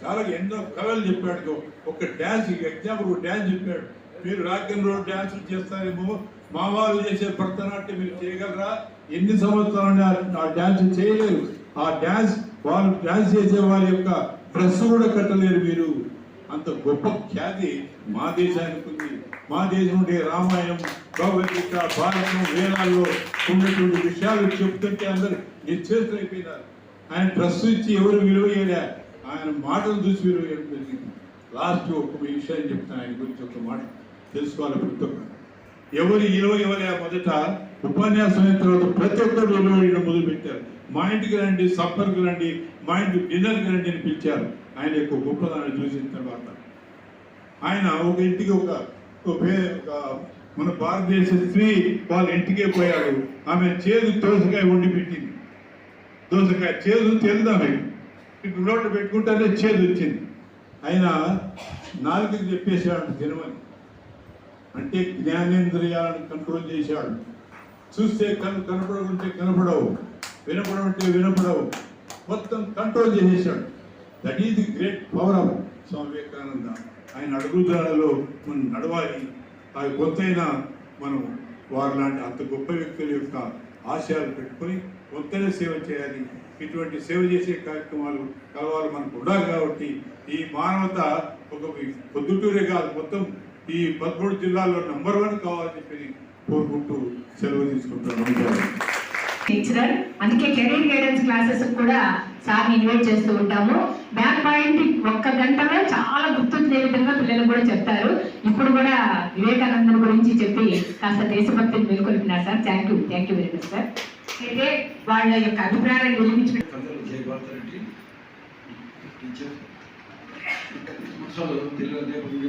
చాలా ఎన్నో కళలు చెప్పాడు. ఒక డ్యాన్స్ ఎగ్జాంపుల్ ఒక డ్యాన్స్ చెప్పాడు. మీరు రాక్ అండ్ రోల్ డ్యాన్స్ చేస్తారేమో, మా వాళ్ళు చేసే భరతనాట్యం మీరు చేయగలరా? ఎన్ని సంవత్సరాలు ఆ డ్యాన్స్ చేయలేరు. ఆ డ్యాన్స్ వాళ్ళు డ్యాన్స్ చేసే వారి యొక్క డ్రెస్ కూడా కట్టలేరు మీరు. అంత గొప్ప ఖ్యాతి మా దేశానికి ఉంది. మా దేశం ఉండే రామాయణం, భగవద్గీత, భారతం, వేదాల్లో ఉన్నటువంటి విషయాలు చెప్తుంటే అందరూ నిశ్చేతులైపోయినారు. ఆయన డ్రెస్ ఇచ్చి ఎవరు విలువయ్యేలా, ఆయన మాటలు చూసి విలువయ్యడం జరిగింది. లాస్ట్ ఒక విషయాన్ని చెప్తాను ఆయన గురించి. ఒక మాట తెలుసుకోవాలి ప్రతి ఒక్కరు. ఎవరు ఇవ్వలే మొదట ఉపన్యాసం అయిన తర్వాత ప్రతి ఒక్కరు విలువయ్యడం మొదలుపెట్టారు. మా ఇంటికి రండి, సప్పర్కి రండి, మా ఇంటికి డిన్నర్కి రండి అని పిలిచారు. ఆయన యొక్క గొప్పదాన్ని చూసిన తర్వాత ఆయన ఒక ఇంటికి ఒక మన భారతదేశ స్త్రీ వాళ్ళ ఇంటికే పోయాడు. ఆమె చేదు దోసకాయ వండి పెట్టింది. దోసకాయ చేదు తెలుదామె ఇప్పుడు నోట్లో పెట్టుకుంటానే చేదు వచ్చింది. ఆయన నాలుగుకి చెప్పేశాడు తినమని. అంటే జ్ఞానేంద్రియాలను కంట్రోల్ చేశాడు. చూస్తే కనపడకుంటే కనపడవు, వినపడమంటే వినపడవు, మొత్తం కంట్రోల్ చేసేసాడు. That is the great power of Swami Vivekananda. ఆయన అడుగుజాడలో మనం నడవాలి. అది కొత్తైనా మనం వారు లాంటి అంత గొప్ప వ్యక్తుల యొక్క ఆశయాలు పెట్టుకొని కొత్తనే సేవ చేయాలి. ఇటువంటి సేవ చేసే కార్యక్రమాలు కలవాలి మనకు ఉండాలి. కాబట్టి ఈ మానవత ఒక పొద్దుటూరే కాదు, మొత్తం ఈ 13 జిల్లాల్లో నంబర్ 1 కావాలని చెప్పి కోరుకుంటూ సెలవు తీసుకుంటున్నాను. టీచర్ అందుకే కెరీర్ గైడెన్స్ క్లాసెస్ కూడా సార్ ఇన్వైట్ చేస్తూ ఉంటాము. బ్యాక్ పాయింట్ ఒక్క గంటలో చాలా గుర్తుండే విధంగా పిల్లలు కూడా చెప్తారు. ఇప్పుడు కూడా వివేకానందన్ గురించి చెప్పి కాస్త దేశభక్తిని మేల్కొల్పినారు sir. Thank you very much sir. అయితే వాళ్ళ యొక్క అభిప్రాయాన్ని నిర్మించుకుని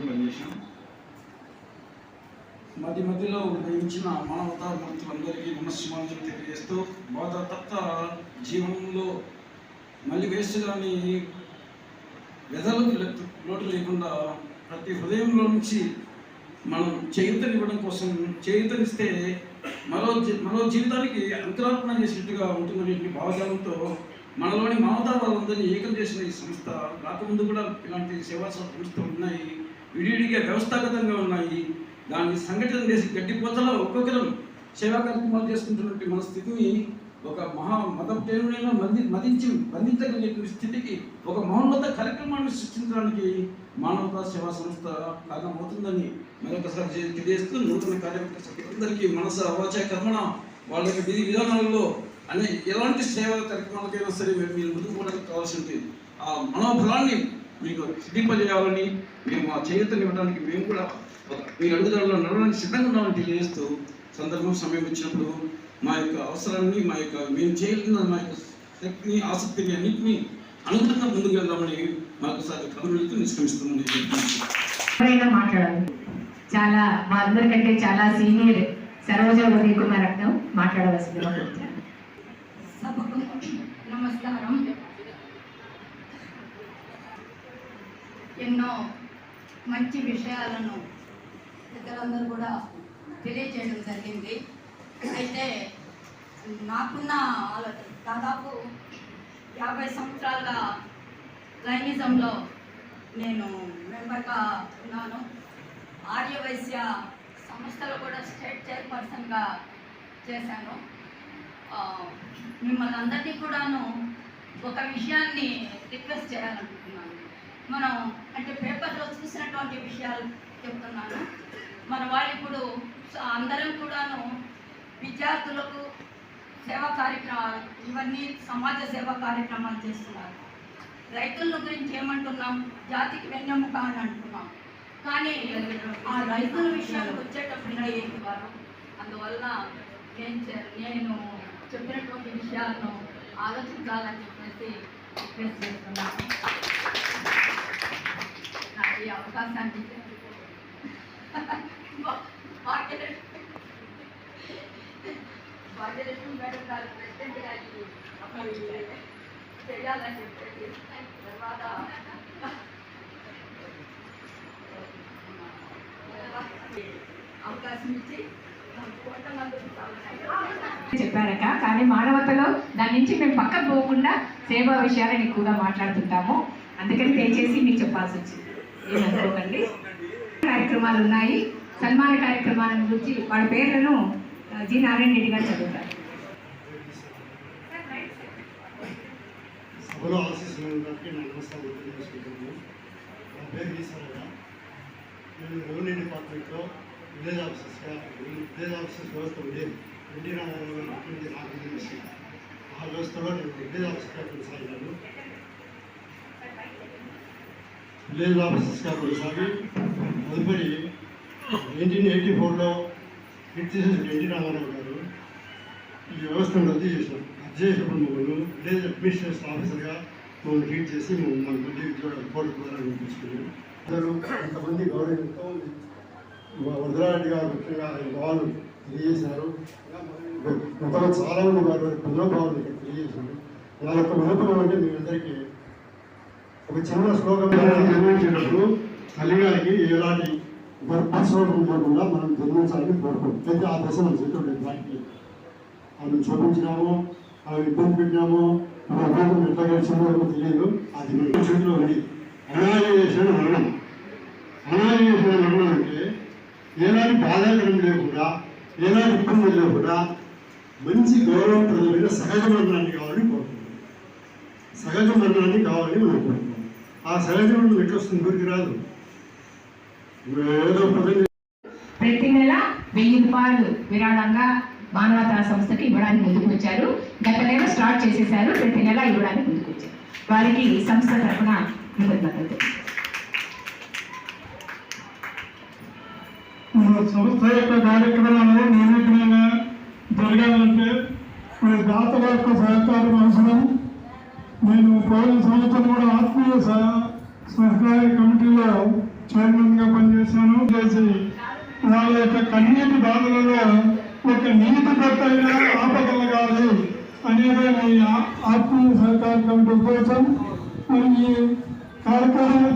పనిచేసాం. మధ్యలో ఉపయోగించిన మానవతా మూర్తులందరికీ నమస్కారాలు తెలియజేస్తూ బాధతప్త జీవనంలో మళ్ళీ వేస్ట్ కానీ వెదలకు లోటు లేకుండా ప్రతి హృదయంలో నుంచి మనం చేయూతనివ్వడం కోసం చేయూతనిస్తే మరో జీవితానికి అంకురార్పణ చేసినట్టుగా ఉంటుందనే భావజాలంతో మనలోని మానవతావాదందరినీ ఏకం చేసిన ఈ సంస్థ రాకముందు కూడా ఇలాంటి సేవా సంస్థలు ఉన్నాయి, విడివిడిగా వ్యవస్థాగతంగా ఉన్నాయి. దాన్ని సంఘటన చేసి గడ్డిపోతలో ఒక్కొక్కరు సేవా కార్యక్రమాలు చేసుకుంటున్నట్టు మన స్థితిని ఒక మతప్రేరుడైన బంధించగలిగే స్థితికి ఒక మహోన్నత కార్యక్రమాన్ని సృష్టించడానికి మానవతా సేవా సంస్థ కారణమవుతుందని మరొకసారి తెలియజేస్తూ నూతన కార్యకర్త సభ్యులందరికీ మనస వాచ కర్మణ వాళ్ళ విధి విధానాలలో అనే ఎలాంటి సేవా కార్యక్రమాలకైనా సరే మీరు ముందుకు పోవడానికి కావాల్సింది ఆ మనోబలాన్ని మీకు సిద్ధింపజేయాలని మేము ఆ చేయూతనివ్వడానికి మేము కూడా మీ అడుగుదలలో నడవడానికి సిద్ధంగా ఉన్నామని తెలియజేస్తూ సందర్భం సమయం వచ్చినప్పుడు మా యొక్క అవసరాన్ని మేము చేయగలిగిన మా యొక్క శక్తిని ఆసక్తిని అన్నింటినీ అనుగుణంగా ముందుకు వెళ్దామని మరొకసారి కబుర్లతో నిష్క్రమిస్తామని ఎవరైనా మాట్లాడాలి. చాలా మా అందరికంటే చాలా సీనియర్ సరోజ ఉదయ్ కుమార్ రత్నం మాట్లాడవలసిందిగా కోరుతున్నాను. సభకు నమస్కారం. ఎన్నో మంచి విషయాలను ఇతరులందరూ కూడా తెలియజేయడం జరిగింది. అయితే నాకున్న దాదాపు 50 సంవత్సరాలుగా లైనిజంలో నేను మెంబర్గా ఉన్నాను. ఆర్యవైశ్య సంస్థలో కూడా స్టేట్ చైర్పర్సన్గా చేశాను. మిమ్మల్ని అందరినీ కూడాను ఒక విషయాన్ని రిక్వెస్ట్ చేయాలనుకుంటున్నాను. మనం అంటే పేపర్లో చూసినటువంటి విషయాలు చెప్తున్నాను. మన వాళ్ళు ఇప్పుడు అందరం కూడాను విద్యార్థులకు సేవా కార్యక్రమాలు ఇవన్నీ సమాజ సేవా కార్యక్రమాలు చేస్తున్నారు. రైతుల గురించి ఏమంటున్నాం, జాతికి వెన్నెముక అని అంటున్నాం. కానీ ఆ రైతుల విషయాలకు వచ్చేటప్పుడు ఏంటి వారు, అందువల్ల నేను చెప్పినటువంటి విషయాలను ఆలోచించాలని చెప్పేసి రిక్వెస్ట్ చేస్తున్నాను. నాకు ఈ అవకాశాన్ని భాగ్యలక్ష్మి మేడం గారు ప్రెసిడెంట్ గారికి చేయాలని చెప్పేసి తర్వాత అవకాశం ఇచ్చి చెప్పారక. కానీ మానవతలో దాని నుంచి మేము పక్కకు పోకుండా సేవా విషయాలను ఎక్కువగా మాట్లాడుతుంటాము. అందుకని దయచేసి మీకు చెప్పాల్సి వచ్చింది, ఏమనుకోకండి. కార్యక్రమాలు ఉన్నాయి. సన్మాన కార్యక్రమాల గురించి వాళ్ళ పేర్లను జి నారాయణ రెడ్డి గారు చదువుతారు. సభలో ఆశీస్సులందరికీ నా నమస్కారం తెలియజేసుకుంటున్నాను. నా పేరు ఈశ్వరయ్య. నేను రెవెన్యూ డిపార్ట్మెంట్లో విలేజ్ ఆఫీసర్స్గా విలేజ్ ఆఫీసర్స్ వ్యవస్థ ఉండేది. ఎన్టీ రామారావు గారు ముఖ్యమంత్రి నాకు తెలిసి ఆ వ్యవస్థలో నేను విలేజ్ ఆఫీసర్గా కొనసాగాను. విలేజ్ ఆఫీసర్స్గా కొనసాగి తదుపరి 1984లో హిట్ చేసిన ఎన్టీ రామారావు గారు ఈ వ్యవస్థను రద్దు చేశారు. రద్దు చేసినప్పుడు మమ్మల్ని విలేజ్ అడ్మినిస్ట్రేషన్ ఆఫీసర్గా మమ్మల్ని ట్రీట్ చేసి మన మళ్ళీ రిపోర్ట్ ద్వారా పంపించుకున్నాం. అందరూ కొంతమంది గౌరవంతో వరదరారెడ్డి గారు ముఖ్యంగా ఆయన భావాలు తెలియజేశారు. గతంలో చాలామంది వారి పునర్భావాలు ఇక్కడ తెలియజేశారు. నా యొక్క వినపం అంటే మీ అందరికీ ఒక చిన్న శ్లోకం జన్మించినప్పుడు తల్లిగారికి ఎలాంటి గర్భస్వరం ఉండకుండా మనం జన్మించాలని కోరుకుంటాం. అయితే ఆ దశ మనం చెప్తుండేది వాటికి ఆమెను చూపించినామో ఆమె ఇబ్బంది పెట్టినామో మన ఉపయోగం ఎట్లా గడిచిందో తెలియదు. అది మన చేతిలో ఉంది. అనాథేషన్ మరణం. అనాథేషన్ మరణం అంటే ఏనాటి బాధాకరం లేకుండా ఏనాటి ఇబ్బంది లేకుండా మంచి గౌరవప్రదమైన సహజ మరణాన్ని కావాలని కోరుకుంటున్నాం. సహజ మరణాన్ని కావాలని మనం కోరుకుంటున్నాం. ఆ సహజ మరణం ఎట్లా వస్తుంది, ఊరికి రాదు. ఏదో ప్రతి నెల 1000 రూపాయలు విరాళంగా మానవతా సంస్థకి ఇవ్వడానికి ముందుకు వచ్చారు. గత నెల స్టార్ట్ చేసేసారు. ప్రతి నెల ఇవ్వడానికి ముందుకు వచ్చారు. వారికి సంస్థ తరఫున కృతజ్ఞతలు. మన సంస్థ యొక్క కార్యక్రమాలు నిర్విఘ్నంగా జరగాలంటే మరి దాతల యొక్క సహకారం అవసరం. నేను పోయిన సంవత్సరం కూడా ఆత్మీయ సహకార కమిటీలో చైర్మన్గా పనిచేశాను. చేసి వాళ్ళ యొక్క కన్నీటి బాధలలో ఒక నీటి పట్టైనా ఆపగలగాలి అనేది మీ ఆత్మీయ సహకార కమిటీ కోసం మరి ఈ కార్యక్రమం